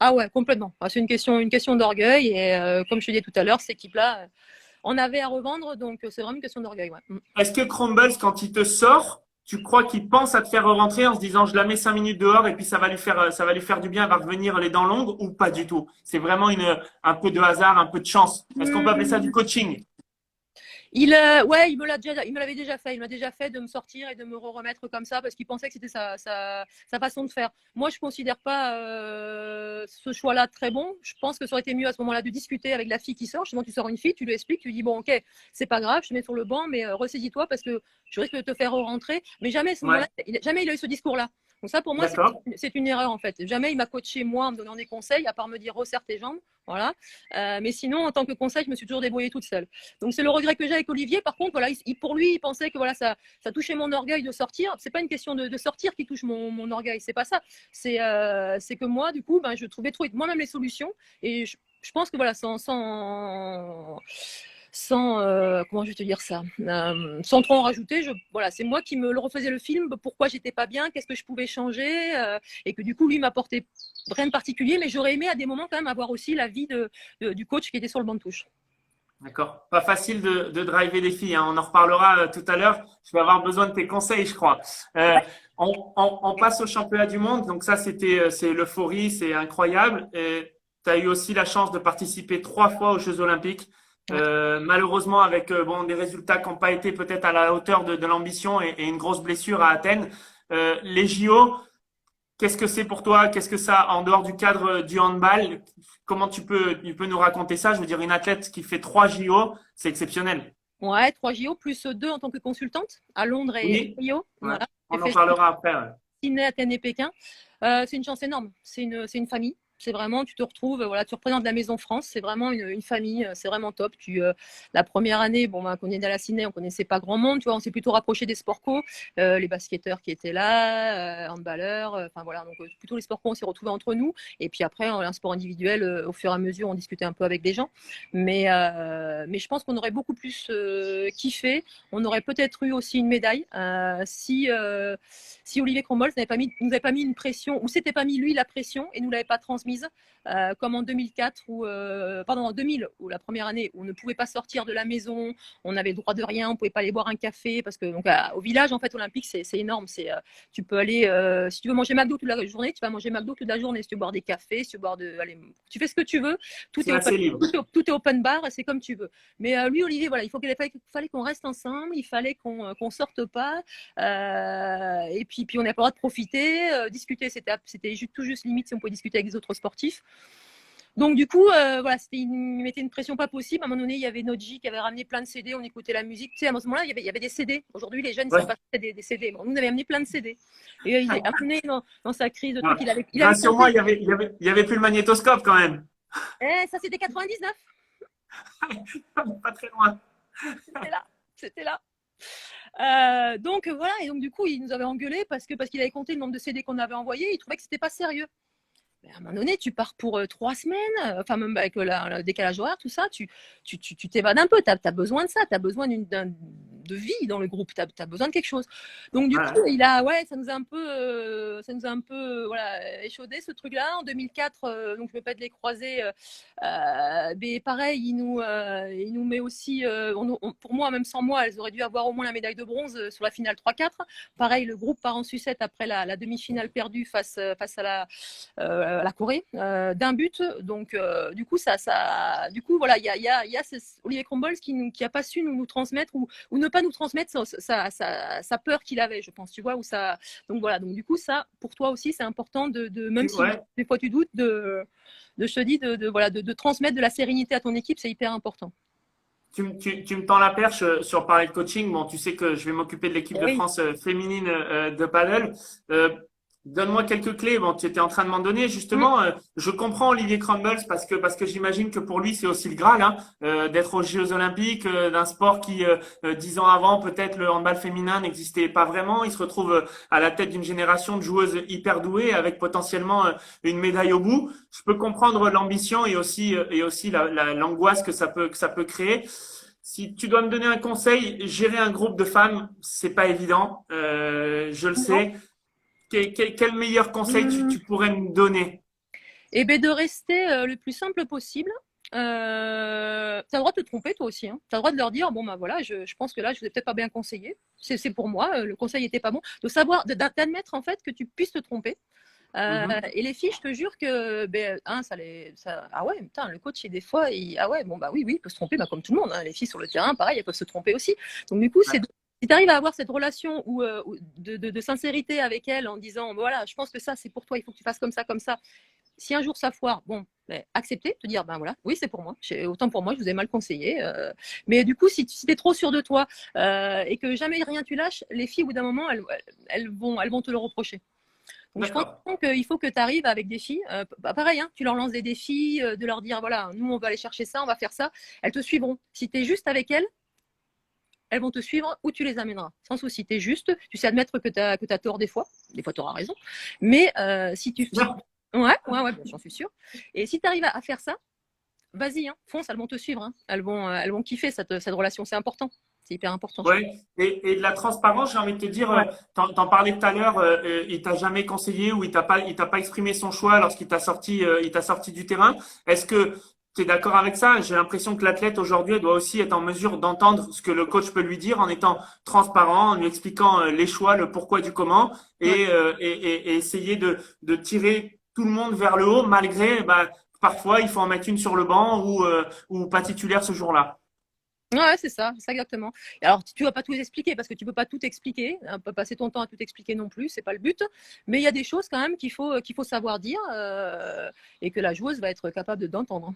Speaker 2: Ah ouais, complètement. C'est une question d'orgueil et comme je te disais tout à l'heure, cette équipe-là, on avait à revendre, donc c'est vraiment une question d'orgueil. Ouais.
Speaker 1: Est-ce que Crumbles, quand il te sort, tu crois qu'il pense à te faire rentrer en se disant je la mets 5 minutes dehors et puis ça va lui faire du bien, elle va revenir les dents longues ou pas du tout? C'est vraiment un peu de hasard, un peu de chance. Est-ce qu'on peut appeler ça du coaching?
Speaker 2: Ouais, il me l'avait déjà fait. Il m'a déjà fait de me sortir et de me remettre comme ça parce qu'il pensait que c'était sa façon de faire. Moi, je considère pas ce choix-là très bon. Je pense que ça aurait été mieux à ce moment-là de discuter avec la fille qui sort. Justement, tu sors une fille, tu lui expliques, tu lui dis bon, ok, c'est pas grave, je te mets sur le banc, mais ressaisis-toi parce que je risque de te faire rentrer. Mais jamais à ce moment-là,
Speaker 1: Ouais,
Speaker 2: jamais il a eu ce discours-là. Donc ça, pour moi,
Speaker 1: d'accord.
Speaker 2: c'est une erreur en fait. Jamais il m'a coaché moi en me donnant des conseils, à part me dire resserre tes jambes, voilà. Mais sinon, en tant que conseil, je me suis toujours débrouillée toute seule. Donc c'est le regret que j'ai avec Olivier. Par contre, voilà, pour lui, il pensait que voilà, ça touchait mon orgueil de sortir. C'est pas une question de sortir qui touche mon orgueil, c'est pas ça. C'est que moi, du coup, ben, je trouvais trouver moi-même les solutions. Et je pense que voilà, sans comment je vais te dire ça, sans trop en rajouter, voilà, c'est moi qui me le refaisais le film, pourquoi j'étais pas bien, qu'est-ce que je pouvais changer, et que du coup lui m'apportait rien de particulier, mais j'aurais aimé à des moments quand même avoir aussi l'avis du coach qui était sur le banc de touche.
Speaker 1: D'accord. Pas facile de driver des filles, hein. On en reparlera tout à l'heure. Je vais avoir besoin de tes conseils, je crois. Euh, on passe au championnat du monde. Donc ça, c'est l'euphorie, c'est incroyable. Tu as eu aussi la chance de participer 3 fois aux Jeux Olympiques.
Speaker 2: Ouais.
Speaker 1: Malheureusement, avec bon, des résultats qui n'ont pas été peut-être à la hauteur de l'ambition et une grosse blessure à Athènes. Les JO, qu'est-ce que c'est pour toi? Qu'est-ce que ça, en dehors du cadre du handball, comment tu peux nous raconter ça? Je veux dire, une athlète qui fait 3 JO, c'est exceptionnel.
Speaker 2: Ouais, 3 JO plus 2 en tant que consultante à Londres et
Speaker 1: Oui,
Speaker 2: Rio.
Speaker 1: ouais.
Speaker 2: Voilà. J'ai
Speaker 1: On en
Speaker 2: fait
Speaker 1: parlera après. Ouais.
Speaker 2: Sydney, Athènes et Pékin. C'est une chance énorme. C'est une famille. C'est vraiment, tu te retrouves, voilà, tu représentes la Maison France. C'est vraiment une famille. C'est vraiment top. La première année, bon, ben, on est à la Sydney, on connaissait pas grand monde. Tu vois, on s'est plutôt rapproché des sports co, les basketteurs qui étaient là, handballeurs. Enfin voilà, donc plutôt les sports co, on s'est retrouvés entre nous. Et puis après, un sport individuel, au fur et à mesure, on discutait un peu avec les gens. Mais je pense qu'on aurait beaucoup plus kiffé. On aurait peut-être eu aussi une médaille si Olivier Crombols nous avait pas mis une pression, ou s'était pas mis lui la pression et nous l'avait pas transmise, comme en 2004 pardon, en 2000, où la première année où on ne pouvait pas sortir de la maison, on n'avait le droit de rien, on pouvait pas aller boire un café parce que donc au village en fait olympique c'est énorme, tu peux aller si tu veux manger McDo toute la journée, tu vas manger McDo toute la journée, si tu veux boire des cafés, si tu veux allez, tu fais ce que tu veux,
Speaker 1: C'est assez libre.
Speaker 2: tout est open bar, c'est comme tu veux. Mais lui Olivier, voilà, fallait qu'on reste ensemble, il fallait qu'on sorte pas. Et puis on n'a pas le droit de profiter, discuter, c'était tout juste limite si on pouvait discuter avec les autres sportifs. Donc du coup, voilà, il mettait une pression pas possible. À un moment donné, il y avait Noji qui avait ramené plein de CD, on écoutait la musique. Tu sais, à ce moment-là, il y avait des CD. Aujourd'hui, les jeunes ne
Speaker 1: Ouais.
Speaker 2: savent pas des CD. Bon, nous, on avait amené plein de CD. Et à un moment donné, dans sa crise de truc,
Speaker 1: Voilà.
Speaker 2: il avait
Speaker 1: Rassure-moi,
Speaker 2: compris.
Speaker 1: il y avait plus le magnétoscope quand même.
Speaker 2: Ça, c'était 99.
Speaker 1: Pas très loin.
Speaker 2: C'était là. C'était là. Donc voilà, et donc du coup, il nous avait engueulé parce qu'il avait compté le nombre de CD qu'on avait envoyé. Il trouvait que c'était pas sérieux. Mais à un moment donné, tu pars pour 3 semaines, enfin même avec le décalage horaire, tout ça, tu t'évades un peu, tu as besoin de ça, tu as besoin de vie dans le groupe, tu as besoin de quelque chose. Donc du coup, ça nous a un peu voilà, échaudé ce truc-là. En 2004, donc je ne vais pas te les croiser, mais pareil, il nous met aussi, pour moi, même sans moi, elles auraient dû avoir au moins la médaille de bronze sur la finale 3-4. Pareil, le groupe part en sucette après la demi-finale perdue face à la Corée d'un but. Donc du coup voilà, il y a Olivier Crombols qui a pas su nous transmettre ou ne pas nous transmettre sa peur qu'il avait, je pense, tu vois, donc voilà, donc du coup ça pour toi aussi c'est important de même si des fois tu doutes je te dis voilà, de transmettre de la sérénité à ton équipe, c'est hyper important.
Speaker 1: Tu me tends la perche sur parler de coaching. Bon, tu sais que je vais m'occuper de l'équipe de France féminine de paddle. Donne-moi quelques clés. Bon, tu étais en train de m'en donner. Justement, je comprends Olivier Crumbles parce que j'imagine que pour lui, c'est aussi le Graal, hein, d'être aux Jeux Olympiques, d'un sport qui, 10 ans avant, peut-être le handball féminin n'existait pas vraiment. Il se retrouve à la tête d'une génération de joueuses hyper douées avec potentiellement une médaille au bout. Je peux comprendre l'ambition et aussi l'angoisse que ça peut créer. Si tu dois me donner un conseil, gérer un groupe de femmes, c'est pas évident. Je le sais. Quel meilleur conseil tu pourrais me donner?
Speaker 2: Et bien de rester le plus simple possible. tu as le droit de te tromper toi aussi. Hein. Tu as le droit de leur dire, bon, ben voilà, je pense que là, je vous ai peut-être pas bien conseillé. C'est pour moi, le conseil n'était pas bon. De savoir, d'admettre en fait que tu puisses te tromper. Et les filles, je te jure que ah ouais, putain, le coach, des fois, ah ouais, bon, bah oui, il peut se tromper, bah, comme tout le monde. Hein. Les filles sur le terrain, pareil, elles peuvent se tromper aussi. Donc, du coup,
Speaker 1: Ouais.
Speaker 2: si tu arrives à avoir cette relation de sincérité avec elle en disant, voilà, je pense que ça, c'est pour toi, il faut que tu fasses comme ça, comme ça. Si un jour ça foire, bon, accepter, te dire, ben voilà, oui, c'est pour moi. Autant pour moi, je vous ai mal conseillé. Mais du coup, si tu es trop sûr de toi et que jamais rien tu lâches, les filles, au bout d'un moment, elles vont te le reprocher. Donc, je pense qu'il faut que tu arrives avec des filles. Pareil, hein, tu leur lances des défis, de leur dire, voilà, nous, on va aller chercher ça, on va faire ça. Elles te suivront. Si tu es juste avec elles vont te suivre où tu les amèneras. Sans souci, tu es juste. Tu sais admettre que tu as tort des fois. Des fois, tu auras raison. Mais si tu... Ouais, j'en suis sûre. Et si tu arrives à faire ça, vas-y, hein, fonce, elles vont te suivre. Hein. Elles vont kiffer cette relation. C'est important. C'est hyper important.
Speaker 1: Ouais. Et de la transparence, j'ai envie de te dire, t'en parlais tout à l'heure, il t'a jamais conseillé ou il t'a pas exprimé son choix lorsqu'il il t'a sorti du terrain. Est-ce que tu es d'accord avec ça? J'ai l'impression que l'athlète aujourd'hui doit aussi être en mesure d'entendre ce que le coach peut lui dire en étant transparent, en lui expliquant les choix, le pourquoi du comment et essayer de tirer tout le monde vers le haut malgré, parfois il faut en mettre une sur le banc ou pas titulaire ce jour-là.
Speaker 2: Ouais, c'est ça exactement. Et alors, tu vas pas tout expliquer parce que tu peux pas tout expliquer. On peut passer ton temps à tout expliquer non plus, c'est pas le but. Mais il y a des choses quand même qu'il faut savoir dire et que la joueuse va être capable d'entendre.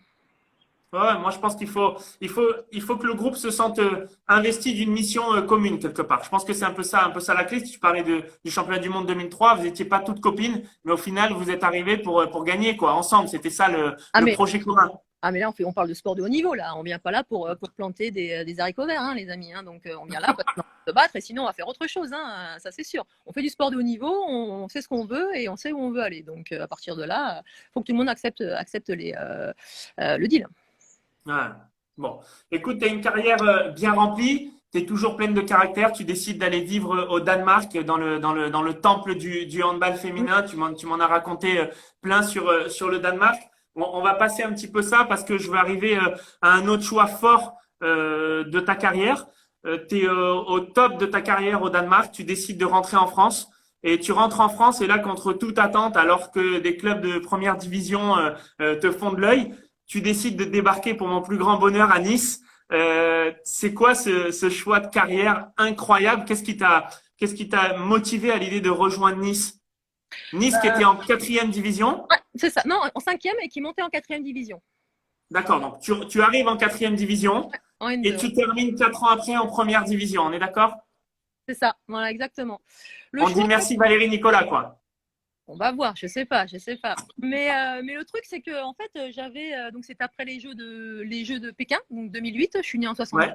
Speaker 1: Ouais, moi je pense qu'il faut que le groupe se sente investi d'une mission commune quelque part. Je pense que c'est un peu ça la clé. Si tu parlais du championnat du monde 2003, vous étiez pas toutes copines, mais au final vous êtes arrivés pour gagner quoi, ensemble. C'était ça le projet commun.
Speaker 2: Ah, mais là, on parle de sport de haut niveau, là. On vient pas là pour planter des haricots verts, hein, les amis. Hein. Donc, on vient là pour se battre et sinon, on va faire autre chose. Hein. Ça, c'est sûr. On fait du sport de haut niveau, on sait ce qu'on veut et on sait où on veut aller. Donc, à partir de là, il faut que tout le monde accepte le deal.
Speaker 1: Ouais. Bon, écoute, tu as une carrière bien remplie. Tu es toujours pleine de caractère. Tu décides d'aller vivre au Danemark, dans le temple du handball féminin. Tu m'en as raconté plein sur le Danemark. On va passer un petit peu ça parce que je veux arriver à un autre choix fort de ta carrière. Tu es au top de ta carrière au Danemark. Tu décides de rentrer en France. Et tu rentres en France et là, contre toute attente, alors que des clubs de première division te font de l'œil, tu décides de débarquer pour mon plus grand bonheur à Nice. C'est quoi ce choix de carrière incroyable? Qu'est-ce qui t'a motivé à l'idée de rejoindre Nice? Nice qui était en quatrième division.
Speaker 2: Ouais, c'est ça. Non, en cinquième et qui montait en quatrième division.
Speaker 1: D'accord. Donc tu arrives en quatrième division et tu termines 4 ans après en première division. On est d'accord?
Speaker 2: C'est ça. Voilà, exactement.
Speaker 1: On dit merci Valérie Nicolas, quoi.
Speaker 2: On va voir, je sais pas. Mais le truc, c'est que en fait, donc c'est après les Jeux de Pékin, donc 2008. Je suis née en 60. Ouais.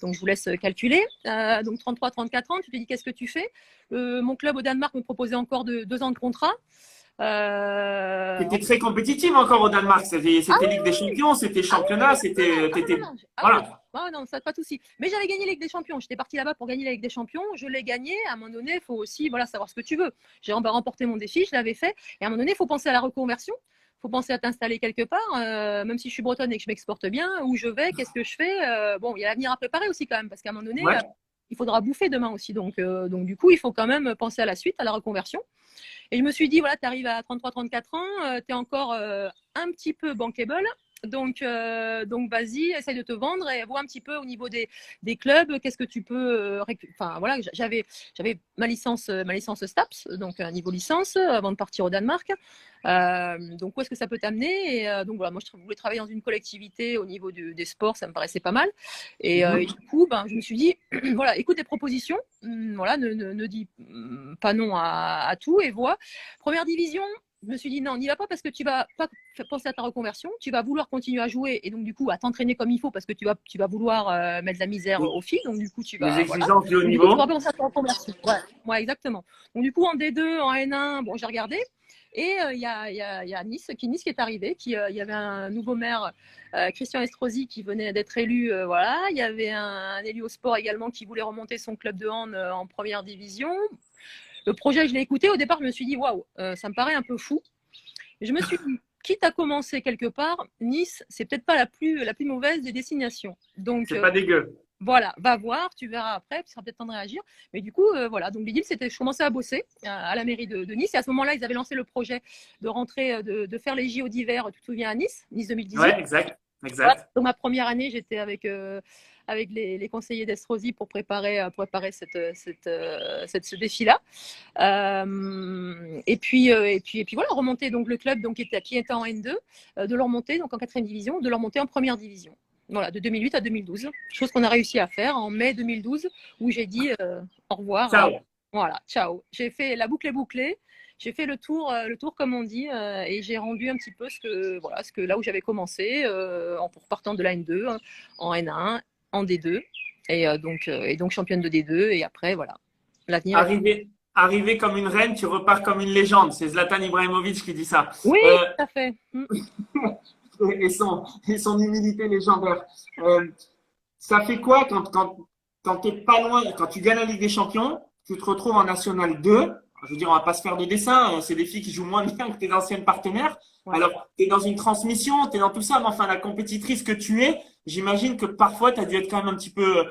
Speaker 2: Donc je vous laisse calculer. Donc 33-34 ans, tu te dis qu'est-ce que tu fais? Mon club au Danemark me proposait encore 2 ans de contrat.
Speaker 1: C'était très compétitif encore au Danemark. C'était Ligue des Champions, c'était championnat, c'était. Voilà.
Speaker 2: Non, ça pas de souci. Mais j'avais gagné la Ligue des Champions. J'étais partie là-bas pour gagner la Ligue des Champions. Je l'ai gagné. À un moment donné, il faut aussi savoir ce que tu veux. J'ai remporté mon défi, je l'avais fait. Et à un moment donné, il faut penser à la reconversion. Il faut penser à t'installer quelque part. Même si je suis bretonne et que je m'exporte bien, où je vais, qu'est-ce que je fais bon, il y a l'avenir à préparer aussi quand même. Parce qu'à un moment donné, il faudra bouffer demain aussi. Donc, du coup, il faut quand même penser à la suite, à la reconversion. Et je me suis dit, voilà, tu arrives à 33-34 ans, tu es encore un petit peu bankable. Donc vas-y, essaye de te vendre et vois un petit peu au niveau des clubs, qu'est-ce que tu peux. Enfin, voilà, j'avais ma licence STAPS, donc un niveau licence, avant de partir au Danemark. Donc, où est-ce que ça peut t'amener? Et donc, voilà, moi, je voulais travailler dans une collectivité au niveau des sports, ça me paraissait pas mal. Et du coup, je me suis dit, voilà, écoute des propositions, voilà, ne dis pas non à tout et vois. Première division, je me suis dit non, n'y va pas parce que tu vas pas penser à ta reconversion, tu vas vouloir continuer à jouer et donc du coup à t'entraîner comme il faut parce que tu vas vouloir mettre de la misère aux filles, donc du coup tu vas.
Speaker 1: Les exigences du haut niveau.
Speaker 2: Tu vas penser à ta reconversion. Ouais, exactement. Donc du coup en D2, en N1, bon j'ai regardé. Et il y a Nice qui est arrivé, il y avait un nouveau maire, Christian Estrosi, qui venait d'être élu. Voilà, il y avait un élu au sport également qui voulait remonter son club de hand en première division. Le projet, je l'ai écouté. Au départ, je me suis dit waouh, ça me paraît un peu fou. Je me suis dit quitte à commencer quelque part, Nice, c'est peut-être pas la plus mauvaise des destinations. Donc,
Speaker 1: C'est pas dégueu.
Speaker 2: voilà, va voir, tu verras après, tu seras peut-être temps de réagir. Mais du coup, voilà, donc l'idée, c'était, je commençais à bosser à la mairie de Nice. Et à ce moment-là, ils avaient lancé le projet de rentrer, de faire les JO d'hiver, tu te souviens, à Nice, Nice 2018.
Speaker 1: Ouais, exact,
Speaker 2: Voilà.
Speaker 1: exact.
Speaker 2: Donc ma première année, j'étais avec les conseillers d'Estrosi pour préparer ce défi-là. Et puis voilà, remonter donc le club donc, qui était en N2, de le remonter donc en 4e division, de le remonter en première division. Voilà, de 2008 à 2012. Chose qu'on a réussi à faire en mai 2012, où j'ai dit au revoir.
Speaker 1: Ciao.
Speaker 2: Voilà, ciao. J'ai fait la boucle est bouclée. J'ai fait le tour comme on dit, et j'ai rendu un petit peu ce que là où j'avais commencé, en partant de la N2, en N1, en D2, et donc championne de D2. Et après, voilà, l'avenir.
Speaker 1: Arriver comme une reine, tu repars comme une légende. C'est Zlatan Ibrahimovic qui dit ça.
Speaker 2: Oui, tout à fait.
Speaker 1: Et son humilité légendaire. Ça fait quoi quand t'es pas loin, quand tu gagnes la Ligue des Champions, tu te retrouves en National 2. Je veux dire, on va pas se faire de dessin. C'est des filles qui jouent moins bien que tes anciennes partenaires.
Speaker 2: Ouais.
Speaker 1: Alors, tu es dans une transmission, tu es dans tout ça, mais enfin, la compétitrice que tu es, j'imagine que parfois, tu as dû être quand même un petit peu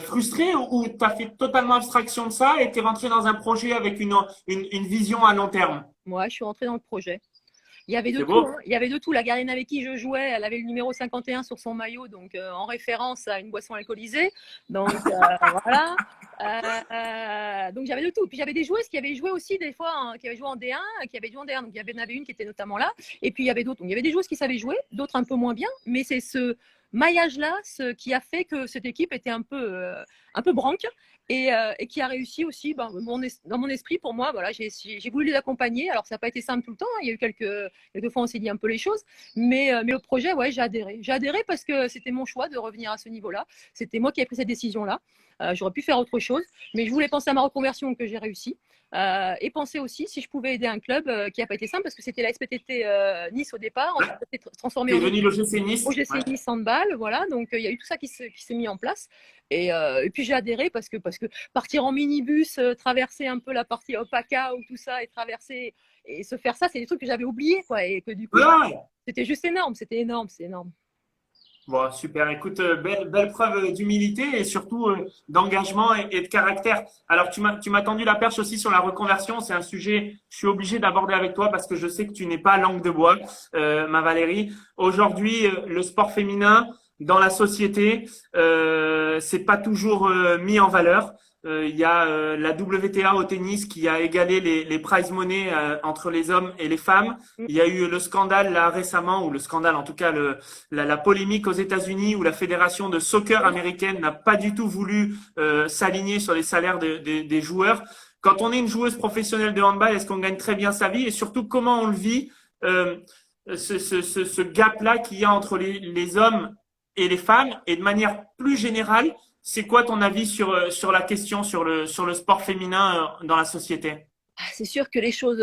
Speaker 1: frustré ou tu as fait totalement abstraction de ça et tu es rentré dans un projet avec une vision à long terme.
Speaker 2: Moi, je suis rentrée dans le projet. Il y avait de
Speaker 1: C'est
Speaker 2: tout.
Speaker 1: beau.
Speaker 2: Hein. Il y avait de tout. La gardienne avec qui je jouais, elle avait le numéro 51 sur son maillot, donc en référence à une boisson alcoolisée. Donc voilà. Donc j'avais de tout. Puis j'avais des joueuses qui avaient joué aussi des fois, qui avaient joué en D1, qui avaient joué en D1. Donc il y en avait une qui était notamment là. Et puis il y avait d'autres. Donc il y avait des joueuses qui savaient jouer, d'autres un peu moins bien. Mais c'est ce maillage-là qui a fait que cette équipe était un peu branque. Et qui a réussi aussi dans mon esprit pour moi. Voilà, j'ai voulu les accompagner. Alors ça n'a pas été simple tout le temps, hein. Il y a eu quelques fois on s'est dit un peu les choses, mais le projet, ouais, j'ai adhéré parce que c'était mon choix de revenir à ce niveau-là. C'était moi qui ai pris cette décision-là. J'aurais pu faire autre chose, mais je voulais penser à ma reconversion que j'ai réussi. Et penser aussi si je pouvais aider un club qui n'a pas été simple parce que c'était la SPTT Nice au départ, ensuite ça s'est transformé
Speaker 1: Tu es
Speaker 2: en
Speaker 1: venu l'OGC Nice.
Speaker 2: OGC Nice Handball, voilà, donc il y a eu tout ça qui s'est mis en place. Et puis j'ai adhéré parce que partir en minibus, traverser un peu la partie Opaka ou tout ça et traverser et se faire ça, c'est des trucs que j'avais oubliés, quoi, et que du coup,
Speaker 1: Ouais.
Speaker 2: c'était juste énorme, c'est énorme.
Speaker 1: Bon, super. Écoute, belle preuve d'humilité et surtout d'engagement et de caractère. Alors, tu m'as tendu la perche aussi sur la reconversion. C'est un sujet, je suis obligé d'aborder avec toi parce que je sais que tu n'es pas langue de bois, ma Valérie. Aujourd'hui, le sport féminin dans la société, c'est pas toujours mis en valeur. Il y a la WTA au tennis qui a égalé les prize money entre les hommes et les femmes. Il y a eu le scandale là récemment, ou le scandale en tout cas la polémique aux États-Unis où la fédération de soccer américaine n'a pas du tout voulu s'aligner sur les salaires des joueurs. Quand on est une joueuse professionnelle de handball, est-ce qu'on gagne très bien sa vie et surtout comment on le vit ce gap-là qu'il y a entre les hommes et les femmes et de manière plus générale, c'est quoi ton avis sur la question, sur le sport féminin dans la société?
Speaker 2: C'est sûr que les choses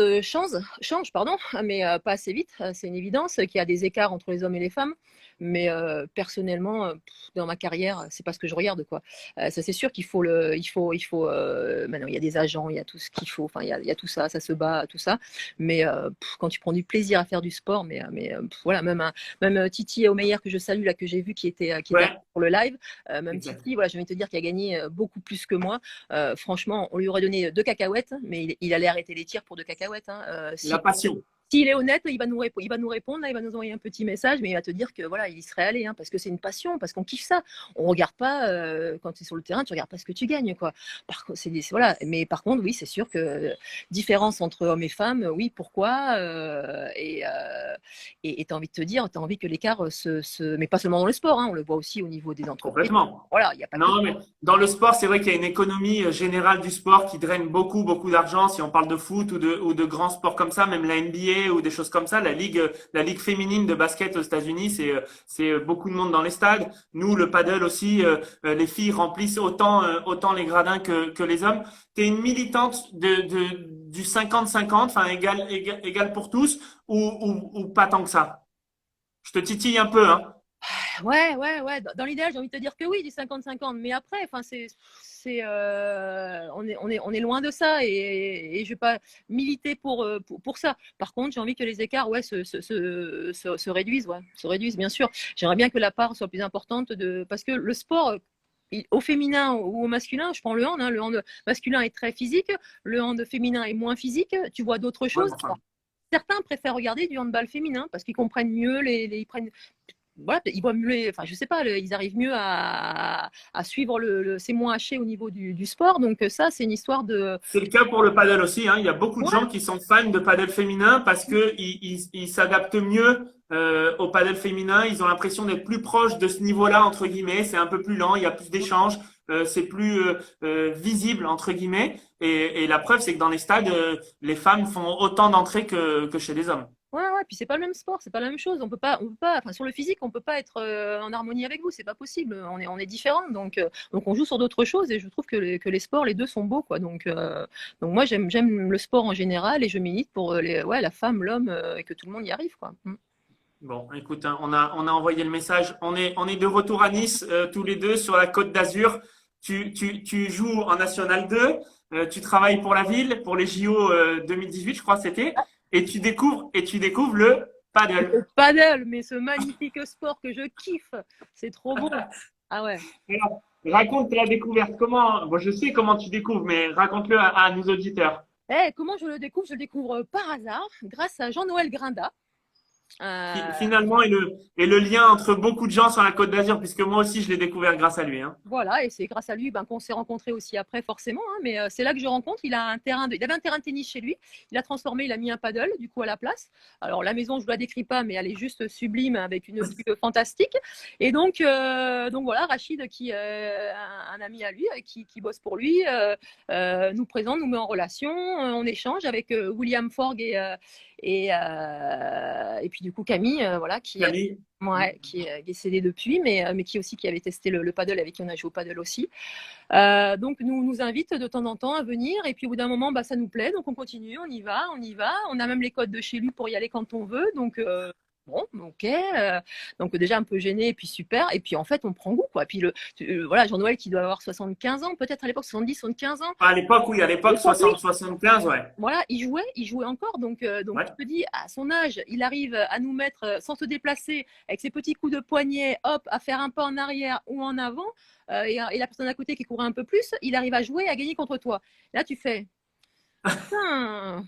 Speaker 2: changent, pardon, mais pas assez vite. C'est une évidence qu'il y a des écarts entre les hommes et les femmes. Mais personnellement, dans ma carrière, c'est pas ce que je regarde, quoi. Ça, c'est sûr qu'il faut maintenant, il y a des agents, il y a tout ce qu'il faut. Enfin, il y a tout ça, ça se bat, tout ça. Mais quand tu prends du plaisir à faire du sport, voilà, même Titi Omeyer que je salue là, que j'ai vu qui était
Speaker 1: Ouais.
Speaker 2: pour le live, même
Speaker 1: Exact.
Speaker 2: Titi, voilà, je vais te dire qu'il a gagné beaucoup plus que moi. Franchement, on lui aurait donné 2 cacahuètes, mais il allait arrêter les tirs pour 2 cacahuètes. Hein.
Speaker 1: La passion.
Speaker 2: S'il est honnête, il va nous répondre, là, il va nous envoyer un petit message, mais il va te dire que voilà, il y serait allé, hein, parce que c'est une passion, parce qu'on kiffe ça. On regarde pas quand tu es sur le terrain, tu regardes pas ce que tu gagnes, quoi. Voilà. Mais par contre, oui, c'est sûr que différence entre hommes et femmes, oui, pourquoi et t'as envie de te dire, t'as envie que l'écart mais pas seulement dans le sport, hein, on le voit aussi au niveau des entreprises.
Speaker 1: Complètement.
Speaker 2: Voilà, il y a pas
Speaker 1: Non, mais dans le sport, c'est vrai qu'il y a une économie générale du sport qui draine beaucoup, beaucoup d'argent. Si on parle de foot ou de grands sports comme ça, même la NBA ou des choses comme ça, la ligue féminine de basket aux États-Unis, c'est beaucoup de monde dans les stades. Nous, le paddle aussi, les filles remplissent autant les gradins que les hommes. T'es une militante du 50-50, enfin égal pour tous, ou pas tant que ça? Je te titille un peu, hein.
Speaker 2: Ouais. Dans l'idéal, j'ai envie de te dire que oui, du 50-50. Mais après, enfin, on est loin de ça et je vais pas militer pour ça. Par contre, j'ai envie que les écarts, ouais, se réduisent, ouais, se réduisent, bien sûr. J'aimerais bien que la part soit plus importante parce que le sport, au féminin ou au masculin, je prends le hand, hein, le hand masculin est très physique, le hand féminin est moins physique, tu vois d'autres
Speaker 1: Ouais,
Speaker 2: choses.
Speaker 1: enfin,
Speaker 2: Certains préfèrent regarder du handball féminin parce qu'ils comprennent mieux ils prennent voilà, ils voient mieux, enfin je sais pas, ils arrivent mieux à suivre c'est moins haché au niveau du sport. Donc ça, c'est une histoire de
Speaker 1: c'est le cas pour le paddle aussi, hein. Il y a beaucoup de
Speaker 2: ouais,
Speaker 1: gens qui sont fans de paddle féminin parce que ils s'adaptent mieux au paddle féminin. Ils ont l'impression d'être plus proches de ce niveau-là, entre guillemets. C'est un peu plus lent, il y a plus d'échanges, c'est plus visible, entre guillemets. Et la preuve, c'est que dans les stades, les femmes font autant d'entrées que chez les hommes.
Speaker 2: ouais. Puis c'est pas le même sport, c'est pas la même chose. On peut pas, enfin sur le physique, on peut pas être en harmonie avec vous, c'est pas possible. On est différents, donc on joue sur d'autres choses et je trouve que les sports, les deux sont beaux, quoi. Donc moi j'aime le sport en général et je milite pour la femme, l'homme et que tout le monde y arrive, quoi.
Speaker 1: Bon, écoute, hein, on a envoyé le message. On est de retour à Nice, tous les deux sur la Côte d'Azur. Tu joues en National 2, tu travailles pour la ville, pour les JO 2018, je crois que c'était, et tu découvres le paddle.
Speaker 2: Le paddle, mais ce magnifique sport que je kiffe, c'est trop beau. Ah ouais.
Speaker 1: Alors, raconte la découverte. Comment, bon, je sais comment tu découvres, mais raconte-le à nos auditeurs.
Speaker 2: Comment je le découvre? Je le découvre par hasard, grâce à Jean-Noël Grinda.
Speaker 1: Finalement, et le lien entre beaucoup de gens sur la Côte d'Azur, puisque moi aussi, je l'ai découvert grâce à lui, hein.
Speaker 2: Voilà, et c'est grâce à lui qu'on s'est rencontrés aussi après, forcément. Hein, mais c'est là que je rencontre. Il avait un terrain de tennis chez lui. Il a transformé, il a mis un paddle, du coup, à la place. Alors, la maison, je ne la décris pas, mais elle est juste sublime avec une vue fantastique. Et donc voilà, Rachid, qui est un ami à lui, qui bosse pour lui, nous présente, nous met en relation. On échange avec William Forgue et puis du coup Camille, voilà,
Speaker 1: Camille.
Speaker 2: qui est décédée depuis, mais qui avait testé le paddle, avec qui on a joué au paddle aussi. Donc nous invite de temps en temps à venir et puis au bout d'un moment, ça nous plaît, donc on continue, on y va. On a même les codes de chez lui pour y aller quand on veut, donc bon, ok. Donc déjà un peu gêné et puis super. Et puis en fait, on prend goût, quoi. Puis voilà, Jean-Noël qui doit avoir 75 ans, peut-être à l'époque 70, 75 ans.
Speaker 1: À l'époque, oui, à l'époque, 60, 75, ouais.
Speaker 2: Voilà, il jouait encore. Donc
Speaker 1: Ouais.
Speaker 2: je te dis, à son âge, il arrive à nous mettre, sans se déplacer, avec ses petits coups de poignet, hop, à faire un pas en arrière ou en avant. Et la personne à côté qui courait un peu plus, il arrive à jouer, à gagner contre toi. Là, tu fais, putain,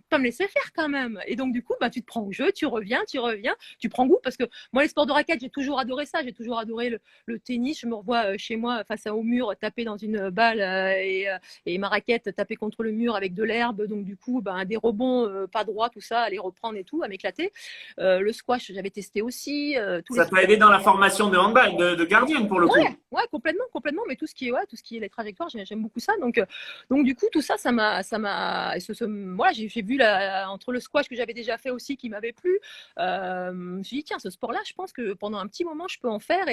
Speaker 2: pas me laisser faire quand même. Et donc, du coup, tu te prends au jeu, tu reviens, tu prends goût parce que moi, les sports de raquette, j'ai toujours adoré ça. J'ai toujours adoré le tennis. Je me revois chez moi face au mur, taper dans une balle et ma raquette taper contre le mur avec de l'herbe. Donc, du coup, des rebonds pas droits, tout ça, à les reprendre et tout, à m'éclater. Le squash, j'avais testé aussi.
Speaker 1: Ça t'a aidé dans la formation de handball, de gardienne pour le coup.
Speaker 2: Ouais, complètement. Mais tout ce qui est les trajectoires, j'aime beaucoup ça. Donc du coup, tout ça, voilà, j'ai vu entre le squash que j'avais déjà fait aussi qui m'avait plu. Je me suis dit, tiens, ce sport-là, je pense que pendant un petit moment, je peux en faire.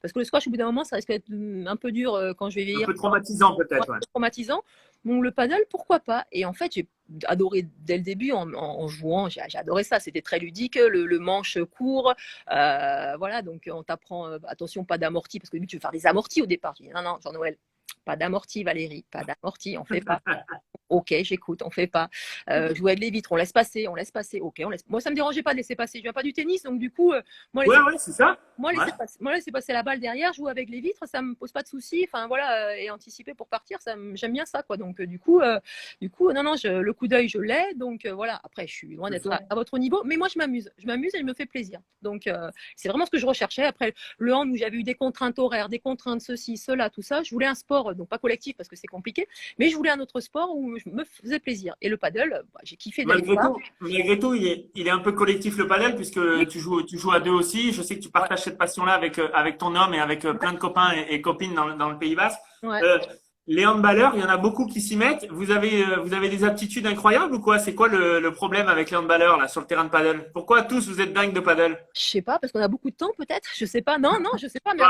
Speaker 2: Parce que le squash, au bout d'un moment, ça risque d'être un peu dur quand je vais vieillir.
Speaker 1: Un peu traumatisant peut-être.
Speaker 2: Ouais. Traumatisant. Donc le paddle, pourquoi pas? Et en fait, j'ai adoré dès le début en jouant. J'ai adoré ça. C'était très ludique. Le manche court. Voilà, donc on t'apprend, attention, pas d'amorti, parce que lui, tu veux faire des amortis au départ. Je dis, non, Jean-Noël, pas d'amorti, Valérie, pas d'amorti, on fait pas. Ok, j'écoute, on fait pas. Jouer avec les vitres, on laisse passer. Ok, on laisse. Moi, ça me dérangeait pas de laisser passer. Je viens pas du tennis, donc du coup,
Speaker 1: Ouais, c'est ça.
Speaker 2: laisser passer la balle derrière, jouer avec les vitres, ça me pose pas de soucis. Enfin voilà, et anticiper pour partir, j'aime bien ça, quoi. Donc du coup, non, le coup d'œil, je l'ai. Donc voilà. Après, je suis loin d'être à votre niveau, mais moi, je m'amuse et je me fais plaisir. Donc c'est vraiment ce que je recherchais. Après le hand où j'avais eu des contraintes horaires, des contraintes ceci, cela, tout ça, je voulais un sport, donc pas collectif parce que c'est compliqué, mais je voulais un autre sport où je me faisais plaisir. Et le paddle, j'ai kiffé d'aller voir.
Speaker 1: Malgré tout, il est un peu collectif le paddle puisque tu joues à deux aussi. Je sais que tu partages cette passion-là avec ton homme et avec plein de copains et copines dans le Pays Basque.
Speaker 2: Ouais.
Speaker 1: Les handballeurs, il y en a beaucoup qui s'y mettent. Vous avez des aptitudes incroyables ou quoi? C'est quoi le problème avec les handballeurs là sur le terrain de paddle? Pourquoi tous vous êtes dingues de paddle?
Speaker 2: Je sais pas, parce qu'on a beaucoup de temps peut-être. Je sais pas. Non, je sais pas. Mais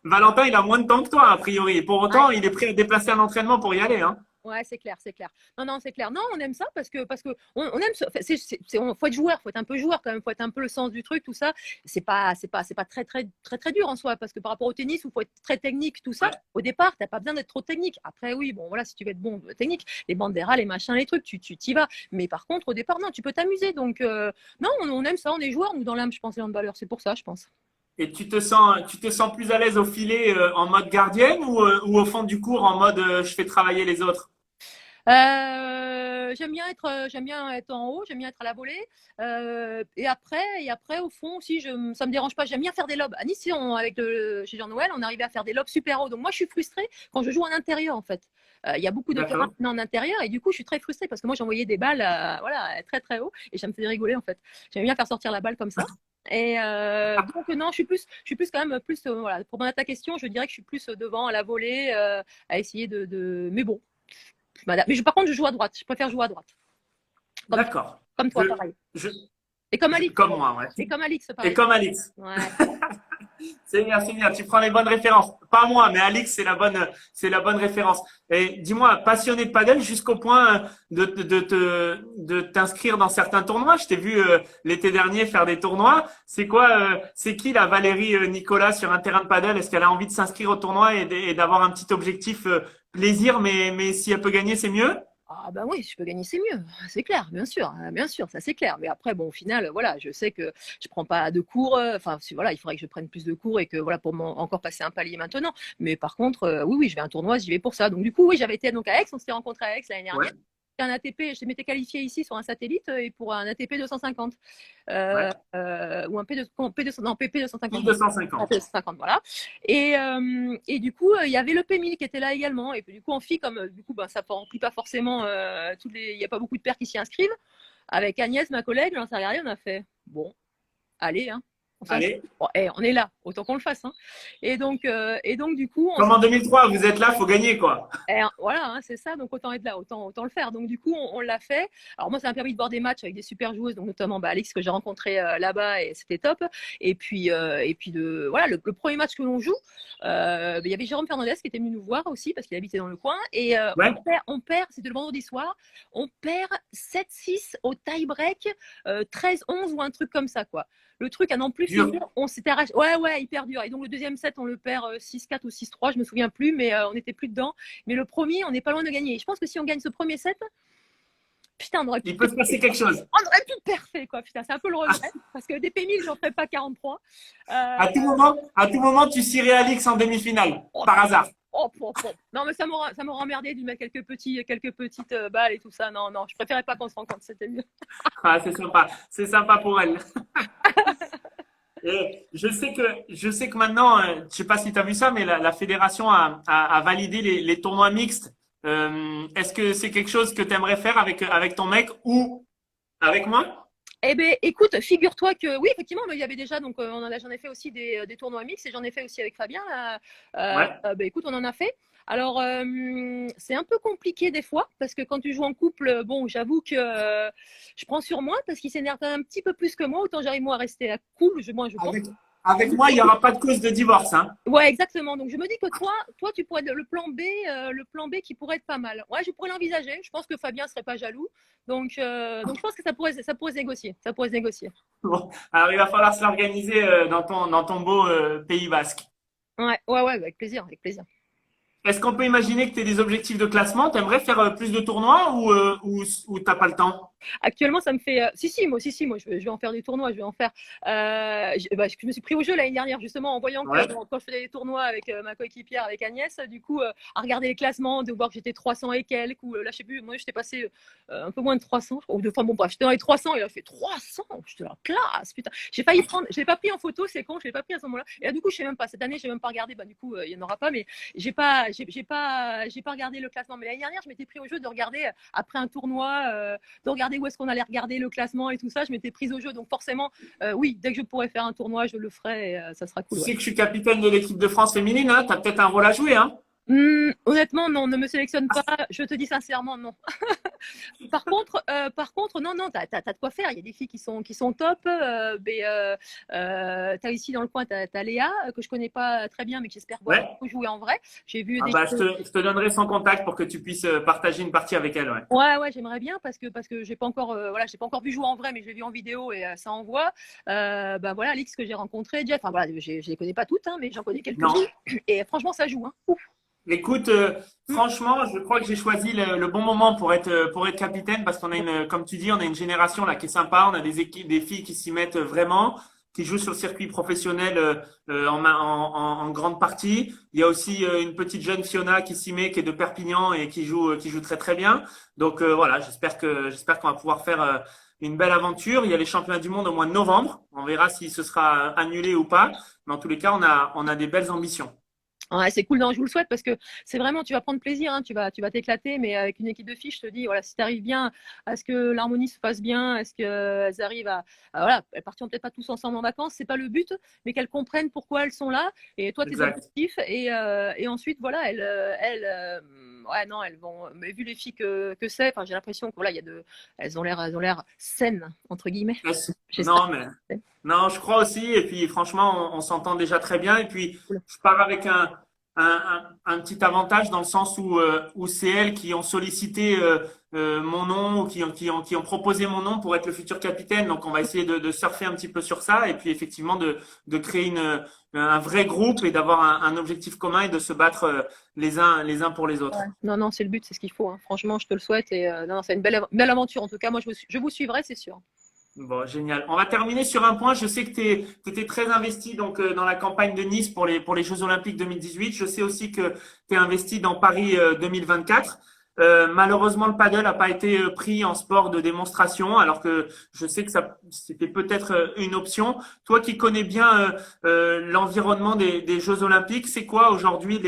Speaker 1: Valentin, il a moins de temps que toi a priori. Et pour autant, il est prêt à déplacer un entraînement pour y aller, hein.
Speaker 2: Ouais, c'est clair, c'est clair. Non, non, c'est clair. Non, on aime ça parce que on aime ça. Enfin, faut être joueur, faut être un peu joueur quand même, faut être un peu le sens du truc, tout ça. C'est pas très dur en soi parce que par rapport au tennis où faut être très technique, tout ça.
Speaker 1: Ouais.
Speaker 2: Au départ, t'as pas besoin d'être trop technique. Après, oui, bon, voilà, si tu veux être bon technique, les banderas, les machins, les trucs, tu t'y vas. Mais par contre, au départ, non, tu peux t'amuser. Donc, non, on aime ça, on est joueurs nous dans l'âme, je pense, les handballeurs. C'est pour ça, je pense.
Speaker 1: Et tu te sens plus à l'aise au filet en mode gardienne ou au fond du cours en mode je fais travailler les autres?
Speaker 2: J'aime bien être en haut, j'aime bien être à la volée. Et après, au fond, si ça me dérange pas, j'aime bien faire des lobes. À Nice, chez Jean-Noël, on arrivait à faire des lobes super hauts. Donc moi, je suis frustrée quand je joue en intérieur, en fait. Il y a beaucoup de terrains
Speaker 1: D'accord.
Speaker 2: en intérieur et du coup, je suis très frustrée parce que moi, j'envoyais des balles, voilà, très très haut et ça me faisait rigoler en fait. J'aime bien faire sortir la balle comme ça. Et donc non, je suis plus quand même plus voilà. Pour répondre à ta question, je dirais que je suis plus devant à la volée, à essayer Mais bon, par contre, je joue à droite. Je préfère jouer à droite. Comme,
Speaker 1: D'accord.
Speaker 2: comme
Speaker 1: Je,
Speaker 2: toi, pareil.
Speaker 1: je,
Speaker 2: Et comme Alix.
Speaker 1: comme moi, ouais.
Speaker 2: Et comme Alix,
Speaker 1: Et
Speaker 2: pareil.
Speaker 1: comme Alix.
Speaker 2: Ouais.
Speaker 1: C'est bien, c'est bien. Tu prends les bonnes références. Pas moi, mais Alix, c'est la bonne référence. Et dis-moi, passionné de padel jusqu'au point de t'inscrire dans certains tournois. Je t'ai vu l'été dernier faire des tournois. C'est quoi, c'est qui la Valérie Nicolas sur un terrain de padel? Est-ce qu'elle a envie de s'inscrire au tournoi et d'avoir un petit objectif plaisir, mais si elle peut gagner, c'est mieux?
Speaker 2: Ah bah oui, si je peux gagner, c'est mieux. C'est clair, bien sûr, ça c'est clair. Mais après, bon, au final, voilà, je sais que je prends pas de cours. Enfin, voilà, il faudrait que je prenne plus de cours et que voilà pour encore passer un palier maintenant. Mais par contre, oui, oui, je vais à un tournoi, j'y vais pour ça. Donc du coup, oui, j'avais été donc à Aix, on s'était rencontrés à Aix l'année dernière.
Speaker 1: Ouais,
Speaker 2: Un ATP, je m'étais qualifié ici sur un satellite et pour un ATP 250
Speaker 1: ouais.
Speaker 2: ou un P200, non, PP 250.
Speaker 1: 1250.
Speaker 2: 50, voilà. Et du coup, il y avait le P1000 qui était là également. Et puis, du coup, en fille, comme du coup, ben, ça ne remplit pas forcément il n'y a pas beaucoup de paires qui s'y inscrivent. Avec Agnès, ma collègue, on s'est regardé, on a fait bon, allez, hein,
Speaker 1: Allez.
Speaker 2: bon, on est là, autant qu'on le fasse. Hein. Et donc, du coup,
Speaker 1: Comme en 2003, vous êtes là, faut gagner, quoi.
Speaker 2: voilà, hein, c'est ça, donc autant être là, autant le faire. Donc du coup, on l'a fait. Alors moi, ça m'a permis de voir des matchs avec des super joueuses, donc notamment Alix que j'ai rencontré là-bas et c'était top. Et puis voilà, le premier match que l'on joue, il y avait Jérôme Fernandez qui était venu nous voir aussi parce qu'il habitait dans le coin. Et
Speaker 1: Ouais.
Speaker 2: on perd, c'était le vendredi soir, on perd 7-6 au tie-break, 13-11 ou un truc comme ça, quoi. Le truc à n'en plus
Speaker 1: Dur.
Speaker 2: finir, on s'était arraché. Ouais, ouais, hyper dur. Et donc le deuxième set, on le perd 6-4 ou 6-3, je me souviens plus, mais on n'était plus dedans. Mais le premier, on n'est pas loin de gagner. Et je pense que si on gagne ce premier set, putain,
Speaker 1: Il peut se passer quelque chose.
Speaker 2: on aurait pu parfait, quoi. Putain, c'est un peu le regret. Parce que des P1000, j'en ferais pas 43.
Speaker 1: À tout moment, tu cirais Alix en demi-finale,
Speaker 2: Oh,
Speaker 1: par hasard.
Speaker 2: non, mais ça m'aurait emmerdé de lui mettre quelques petites balles et tout ça. Non, non, je préférais pas qu'on se rencontre, c'était mieux.
Speaker 1: Ah, c'est sympa pour elle. Et je sais que maintenant, je sais pas si tu as vu ça, mais la fédération a validé les tournois mixtes. Est-ce que c'est quelque chose que tu aimerais faire avec ton mec ou avec moi?
Speaker 2: Eh ben, écoute, figure-toi que oui, effectivement, il y avait déjà, donc j'en ai fait aussi des tournois mixtes et j'en ai fait aussi avec Fabien.
Speaker 1: Ouais.
Speaker 2: Ben, écoute, on en a fait. Alors, c'est un peu compliqué des fois parce que quand tu joues en couple, bon, j'avoue que je prends sur moi parce qu'il s'énerve un petit peu plus que moi. Autant j'arrive moi à rester cool, moi, je pense.
Speaker 1: Avec moi, il n'y aura pas de cause de divorce, hein.
Speaker 2: Ouais, exactement. Donc je me dis que toi, tu pourrais être le plan B qui pourrait être pas mal. Ouais, je pourrais l'envisager. Je pense que Fabien serait pas jaloux. Donc je pense que ça pourrait se négocier. Ça pourrait se négocier.
Speaker 1: Bon, alors il va falloir se l'organiser dans ton beau Pays Basque.
Speaker 2: Ouais, ouais, ouais, avec plaisir, avec plaisir.
Speaker 1: Est-ce qu'on peut imaginer que tu aies des objectifs de classement? Tu aimerais faire plus de tournois ou t'as pas le temps?
Speaker 2: Actuellement, ça me fait. Si, moi, je vais en faire des tournois, je vais en faire. Je me suis pris au jeu l'année dernière, justement, en voyant que
Speaker 1: Ouais.
Speaker 2: quand je faisais des tournois avec ma coéquipière, avec Agnès, du coup, à regarder les classements, de voir que j'étais 300 et quelques, ou là, je sais plus, moi, j'étais passé un peu moins de 300, je crois, enfin, bon, bref, j'étais dans les 300, et là, je fais 300, j'étais là, classe, putain. J'ai failli prendre, je l'ai pas pris en photo, c'est con, je l'ai pas pris à ce moment-là. Et là, du coup, je sais même pas, cette année, j'ai même pas regardé, du coup, il y en aura pas, mais j'ai pas regardé le classement. Mais l'année dernière, je m'étais pris au jeu de regarder après un tournoi, de regarder où est-ce qu'on allait regarder le classement et tout ça. Je m'étais prise au jeu. Donc forcément, oui, dès que je pourrais faire un tournoi, je le ferai et ça sera
Speaker 1: Tu
Speaker 2: cool.
Speaker 1: sais
Speaker 2: Ouais.
Speaker 1: que je suis capitaine de l'équipe de France féminine, hein, tu as peut-être un rôle à jouer, hein.
Speaker 2: Honnêtement, non, ne me sélectionne pas. Je te dis sincèrement, non. Par contre, non, non, t'as de quoi faire. Il y a des filles qui sont top. T'as ici dans le coin, t'as Léa, que je connais pas très bien, mais que j'espère voir
Speaker 1: Ouais.
Speaker 2: jouer en vrai. J'ai vu
Speaker 1: Ah
Speaker 2: des
Speaker 1: bah,
Speaker 2: choses.
Speaker 1: je te donnerai son contact pour que tu puisses partager une partie avec elle. Ouais.
Speaker 2: Ouais, ouais, j'aimerais bien parce que j'ai pas encore, voilà, j'ai pas encore vu jouer en vrai, mais je l'ai vu en vidéo et ça envoie. Bah voilà, Alix que j'ai rencontré, Jeff. Enfin voilà, je les connais pas toutes, hein, mais j'en connais
Speaker 1: Non.
Speaker 2: quelques-unes. Et franchement, ça joue. Hein. Ouf.
Speaker 1: Écoute,
Speaker 2: Mm.
Speaker 1: franchement, je crois que j'ai choisi le bon moment pour être capitaine parce qu'on a une, comme tu dis, on a une génération là qui est sympa. On a des équipes, des filles qui s'y mettent vraiment, qui jouent sur le circuit professionnel en grande partie. Il y a aussi une petite jeune Fiona qui s'y met, qui est de Perpignan et qui joue très très bien. Donc voilà, j'espère qu'on va pouvoir faire une belle aventure. Il y a les championnats du monde au mois de novembre. On verra si ce sera annulé ou pas. Mais en tous les cas, on a des belles ambitions.
Speaker 2: Ouais, c'est cool, non, je vous le souhaite parce que c'est vraiment, tu vas prendre plaisir, hein, tu vas t'éclater, mais avec une équipe de filles, je te dis, voilà, si tu arrives bien à ce que l'harmonie se passe bien, à ce qu'elles arrivent voilà, elles partiront peut-être pas tous ensemble en vacances, c'est pas le but, mais qu'elles comprennent pourquoi elles sont là, et toi, tes
Speaker 1: Exact.
Speaker 2: objectifs, et ensuite, voilà, ouais, non, elles vont, mais vu les filles que c'est, enfin, j'ai l'impression que, voilà, elles ont l'air saines, entre guillemets, j'espère.
Speaker 1: Non, mais non, je crois aussi. Et puis, franchement, on s'entend déjà très bien. Et puis, je pars avec un petit avantage dans le sens où c'est elles qui ont sollicité mon nom ou qui ont proposé mon nom pour être le futur capitaine. Donc, on va essayer de surfer un petit peu sur ça et puis effectivement de créer un vrai groupe et d'avoir un objectif commun et de se battre les uns pour les
Speaker 2: Ouais.
Speaker 1: autres.
Speaker 2: Non, non, c'est le but, c'est ce qu'il faut. Hein. Franchement, je te le souhaite. Et non, non, c'est une belle aventure. En tout cas, moi, je vous suivrai, c'est sûr.
Speaker 1: Bon, génial. On va terminer sur un point. Je sais que tu étais très investi donc dans la campagne de Nice pour les Jeux Olympiques 2018. Je sais aussi que tu es investi dans Paris 2024. Malheureusement, le paddle n'a pas été pris en sport de démonstration, alors que je sais que ça c'était peut-être une option. Toi qui connais bien l'environnement des Jeux Olympiques, c'est quoi aujourd'hui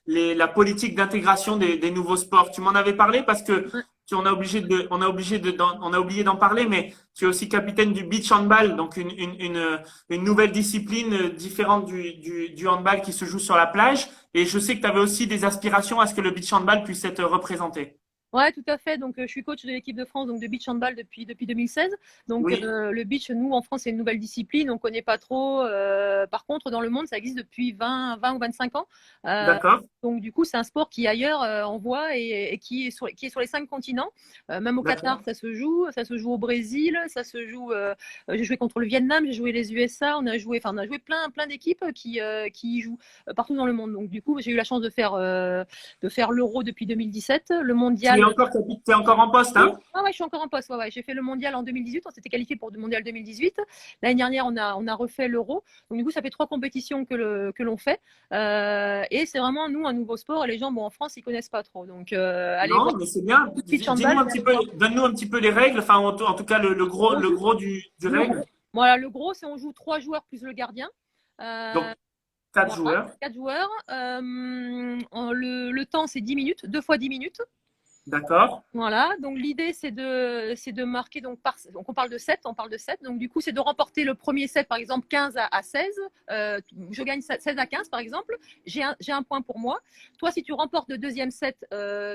Speaker 1: la politique d'intégration des nouveaux sports? Tu m'en avais parlé parce que
Speaker 2: Ouais.
Speaker 1: on a oublié d'en parler, mais tu es aussi capitaine du beach handball, donc une nouvelle discipline différente du handball qui se joue sur la plage. Et je sais que tu avais aussi des aspirations à ce que le beach handball puisse être représenté.
Speaker 2: Ouais, tout à fait. Donc, je suis coach de l'équipe de France donc de beach handball depuis 2016. Donc,
Speaker 1: Oui,
Speaker 2: le beach, nous, en France, c'est une nouvelle discipline. On ne connaît pas trop. Par contre, dans le monde, ça existe depuis 20 ou 25 ans. Euh,
Speaker 1: d'accord,
Speaker 2: donc, du coup, c'est un sport qui, ailleurs, on voit et qui est sur les 5 continents. Même au Qatar,
Speaker 1: d'accord.
Speaker 2: ça se joue. Ça se joue au Brésil. Ça se joue. J'ai joué contre le Vietnam. J'ai joué les USA. On a joué plein d'équipes qui y jouent partout dans le monde. Donc, du coup, j'ai eu la chance de faire l'Euro depuis 2017, le mondial.
Speaker 1: Tu es encore en poste,
Speaker 2: Oui,
Speaker 1: hein?
Speaker 2: ah ouais, je suis encore en poste. Ouais, ouais. J'ai fait le mondial en 2018. On s'était qualifié pour le mondial 2018. L'année dernière, on a refait l'Euro. Donc, du coup, ça fait 3 compétitions que l'on fait. Et c'est vraiment, nous, un nouveau sport. Et les gens, bon, en France, ils connaissent pas trop. Donc, allez voir
Speaker 1: Non, mais c'est bien.
Speaker 2: le beach
Speaker 1: Dis-nous
Speaker 2: handball.
Speaker 1: un petit peu, donne-nous un petit peu les règles, enfin, en tout cas,
Speaker 2: On
Speaker 1: le
Speaker 2: joue,
Speaker 1: gros du
Speaker 2: le
Speaker 1: règle.
Speaker 2: gros. Voilà, le gros, c'est on joue 3 joueurs plus le gardien.
Speaker 1: Donc,
Speaker 2: Euh,
Speaker 1: 4
Speaker 2: voilà,
Speaker 1: joueurs.
Speaker 2: 4 joueurs. Le temps, c'est 10 minutes, 2 fois 10 minutes.
Speaker 1: D'accord.
Speaker 2: Voilà, donc l'idée c'est de marquer donc on parle de 7 donc du coup c'est de remporter le premier set par exemple 15 à 16 je gagne 16 à 15 par exemple, j'ai un point pour moi. Toi si tu remportes le deuxième set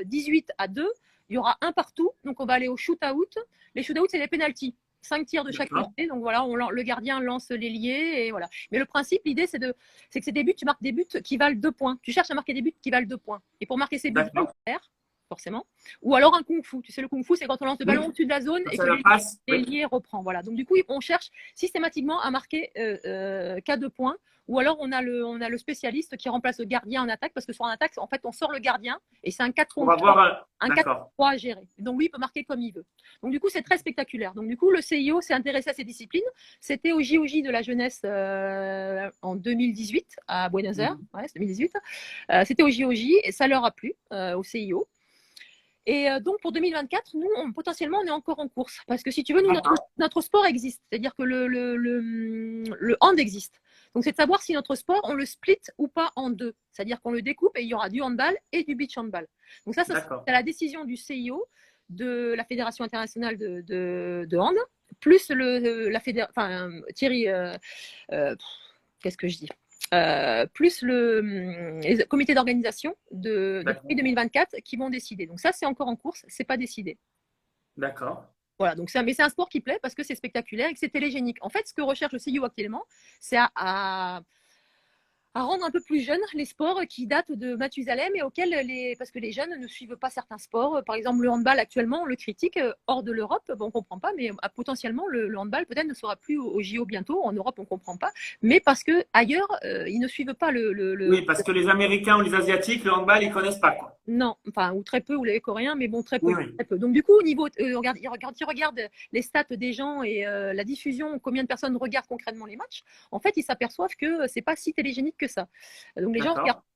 Speaker 2: 18 à 2, il y aura un partout, donc on va aller au shoot-out. Les shoot-out c'est les penalties. 5 tirs de chaque
Speaker 1: D'accord.
Speaker 2: côté, donc voilà, le gardien lance l'ailier et voilà. Mais le principe, l'idée, c'est que c'est des buts, tu marques des buts qui valent 2 points. Tu cherches à marquer des buts qui valent 2 points. Et pour marquer ces buts, il faut
Speaker 1: D'accord.
Speaker 2: faire forcément. Ou alors un kung-fu. Tu sais, le kung-fu, c'est quand on lance le ballon
Speaker 1: Oui.
Speaker 2: au-dessus de la zone et
Speaker 1: Ça
Speaker 2: que
Speaker 1: la passe. Oui.
Speaker 2: l'ailier reprend. Voilà. Donc, du coup, on cherche systématiquement à marquer qu'à 2 points. Ou alors, on a le spécialiste qui remplace le gardien en attaque parce que sur un attaque, en fait, on sort le gardien et c'est un 4
Speaker 1: Pour
Speaker 2: contre
Speaker 1: avoir
Speaker 2: 3. Un 4 contre
Speaker 1: d'accord.
Speaker 2: 3 à gérer. Donc, lui, il peut marquer comme il veut. Donc, du coup, c'est très spectaculaire. Donc, du coup, le CIO s'est intéressé à ces disciplines. C'était au JOJ de la jeunesse en 2018 à Buenos Aires. Ouais, c'est 2018. C'était au JOJ et ça leur a plu au CIO. Et donc pour 2024, nous, potentiellement, on est encore en course. Parce que si tu veux, nous, notre sport existe. C'est-à-dire que le hand existe. Donc c'est de savoir si notre sport, on le split ou pas en deux. C'est-à-dire qu'on le découpe et il y aura du handball et du beach handball. Donc ça c'est la décision du CIO, de la Fédération internationale de hand, plus Thierry, qu'est-ce que je dis plus les comités d'organisation de Paris 2024 qui vont décider. Donc ça, c'est encore en course, c'est pas décidé.
Speaker 1: D'accord.
Speaker 2: Voilà, donc mais c'est un sport qui plaît parce que c'est spectaculaire et que c'est télégénique. En fait, ce que recherche le CIO actuellement, c'est à rendre un peu plus jeunes les sports qui datent de Mathusalem et auxquels parce que les jeunes ne suivent pas certains sports. Par exemple, le handball actuellement, on le critique hors de l'Europe. Bon, on ne comprend pas, mais potentiellement, le handball peut-être ne sera plus au JO bientôt. En Europe, on ne comprend pas. Mais parce que ailleurs, ils ne suivent pas
Speaker 1: Oui, parce que les Américains ou les Asiatiques, le handball, ils connaissent pas, quoi.
Speaker 2: Non, enfin, ou très peu, ou les Coréens, mais bon, très peu.
Speaker 1: Oui.
Speaker 2: Très peu. Donc, du coup, au niveau, quand ils regardent les stats des gens et la diffusion, combien de personnes regardent concrètement les matchs, en fait, ils s'aperçoivent que c'est pas si télégénique que ça. Donc, les gens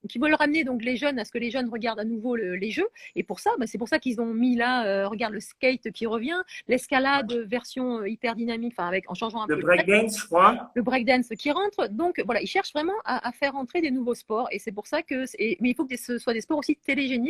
Speaker 2: qui veulent ramener donc, les jeunes à ce que les jeunes regardent à nouveau les jeux. Et pour ça, c'est pour ça qu'ils ont mis là, regarde le skate qui revient, l'escalade version hyper dynamique, enfin, en changeant un peu.
Speaker 1: Le breakdance, je crois.
Speaker 2: Le breakdance qui rentre. Donc, voilà, ils cherchent vraiment à faire entrer des nouveaux sports. Et c'est pour ça que. Mais il faut que ce soit des sports aussi télégéniques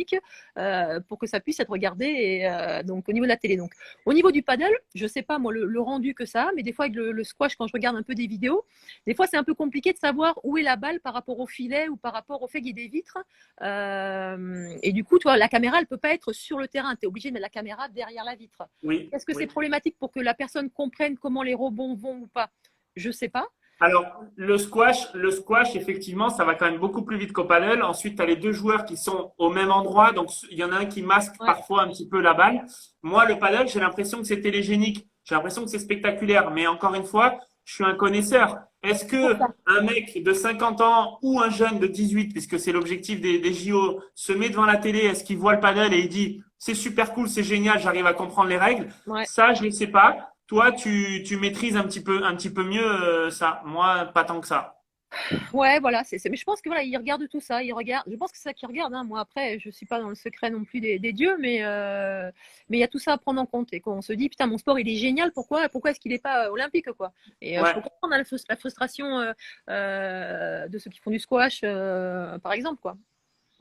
Speaker 2: pour que ça puisse être regardé donc, au niveau de la télé. Donc, au niveau du paddle, je ne sais pas, moi, le rendu que ça a, mais des fois, avec le squash, quand je regarde un peu des vidéos, des fois, c'est un peu compliqué de savoir où est la balle par rapport au filet ou par rapport au fait qu'il y ait des vitres. Et du coup, toi, la caméra, elle ne peut pas être sur le terrain. Tu es obligé de mettre la caméra derrière la vitre.
Speaker 1: Oui.
Speaker 2: Est-ce que c'est problématique pour que la personne comprenne comment les rebonds vont ou pas? Je ne sais pas.
Speaker 1: Alors, le squash, effectivement, ça va quand même beaucoup plus vite qu'au paddle. Ensuite, tu as les deux joueurs qui sont au même endroit. Donc, il y en a un qui masque parfois un petit peu la balle. Moi, le paddle, j'ai l'impression que c'est télégénique. J'ai l'impression que c'est spectaculaire. Mais encore une fois, je suis un connaisseur. Est-ce que un mec de 50 ans ou un jeune de 18, puisque c'est l'objectif des JO, se met devant la télé, est-ce qu'il voit le paddle et il dit c'est super cool, c'est génial, j'arrive à comprendre les règles? Ça, je ne sais pas. Toi, tu maîtrises un petit peu mieux ça. Moi, pas tant que ça.
Speaker 2: Ouais, voilà. Mais je pense que voilà, ils regardent tout ça. Ils regardent. Je pense que c'est ça qu'ils regardent. Hein. Moi, après, je suis pas dans le secret non plus des dieux, mais il y a tout ça à prendre en compte. Et quand on se dit, putain, mon sport, il est génial. Pourquoi est-ce qu'il n'est pas olympique, quoi? Et je peux comprendre la frustration de ceux qui font du squash, par exemple, quoi.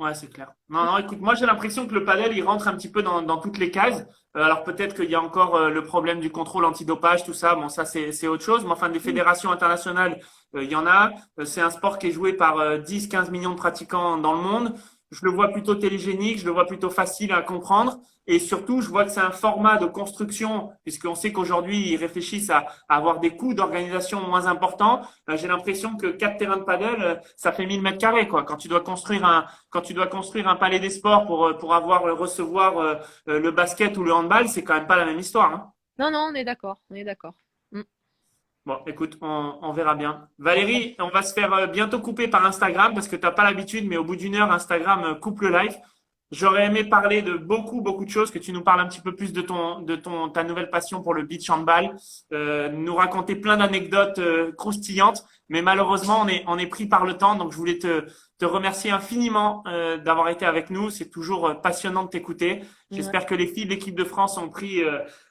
Speaker 1: Ouais, c'est clair. Non, non, écoute, moi j'ai l'impression que le padel, il rentre un petit peu dans toutes les cases. Alors peut-être qu'il y a encore le problème du contrôle antidopage, tout ça. Bon, ça c'est autre chose. Mais enfin, des fédérations internationales, il y en a. C'est un sport qui est joué par 10, 15 millions de pratiquants dans le monde. Je le vois plutôt télégénique, je le vois plutôt facile à comprendre. Et surtout, je vois que c'est un format de construction, puisqu'on sait qu'aujourd'hui, ils réfléchissent à avoir des coûts d'organisation moins importants. J'ai l'impression que 4 terrains de padel, ça fait 1000 mètres carrés, quoi. Quand tu dois construire un palais des sports pour recevoir le basket ou le handball, c'est quand même pas la même histoire, hein.
Speaker 2: Non, non, on est d'accord. On est d'accord.
Speaker 1: Bon, écoute, on verra bien. Valérie, on va se faire bientôt couper par Instagram parce que tu n'as pas l'habitude, mais au bout d'une heure, Instagram coupe le live. J'aurais aimé parler de beaucoup de choses, que tu nous parles un petit peu plus de ta nouvelle passion pour le beach handball, nous raconter plein d'anecdotes croustillantes, mais malheureusement, on est pris par le temps, donc je voulais te remercier infiniment d'avoir été avec nous. C'est toujours passionnant de t'écouter. J'espère que les filles de l'équipe de France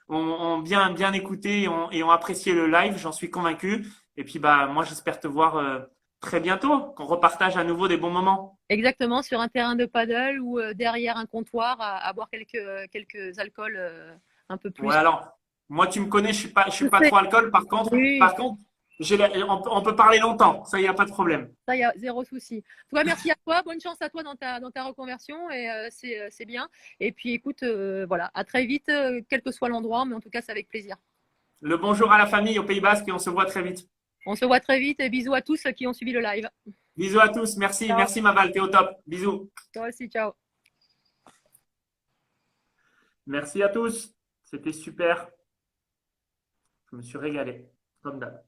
Speaker 1: ont bien écouté et ont apprécié le live, j'en suis convaincu. Et puis, moi, j'espère te voir très bientôt, qu'on repartage à nouveau des bons moments.
Speaker 2: Exactement, sur un terrain de paddle ou derrière un comptoir à boire quelques alcools un peu plus.
Speaker 1: Ouais, alors, moi, tu me connais, je suis pas trop alcool. Par contre, on peut parler longtemps. Ça, il n'y a pas de problème.
Speaker 2: Ça, il y a zéro souci. En tout cas, merci à toi. Bonne chance à toi dans ta reconversion et c'est bien. Et puis, écoute, voilà, à très vite, quel que soit l'endroit, mais en tout cas, c'est avec plaisir.
Speaker 1: Le bonjour à la famille au Pays Basque et on se voit très vite.
Speaker 2: On se voit très vite et bisous à tous qui ont suivi le live.
Speaker 1: Bisous à tous. Merci.
Speaker 2: Ciao.
Speaker 1: Merci, Maval. T'es au top. Bisous.
Speaker 2: Toi aussi, ciao.
Speaker 1: Merci à tous. C'était super. Je me suis régalé, comme d'hab.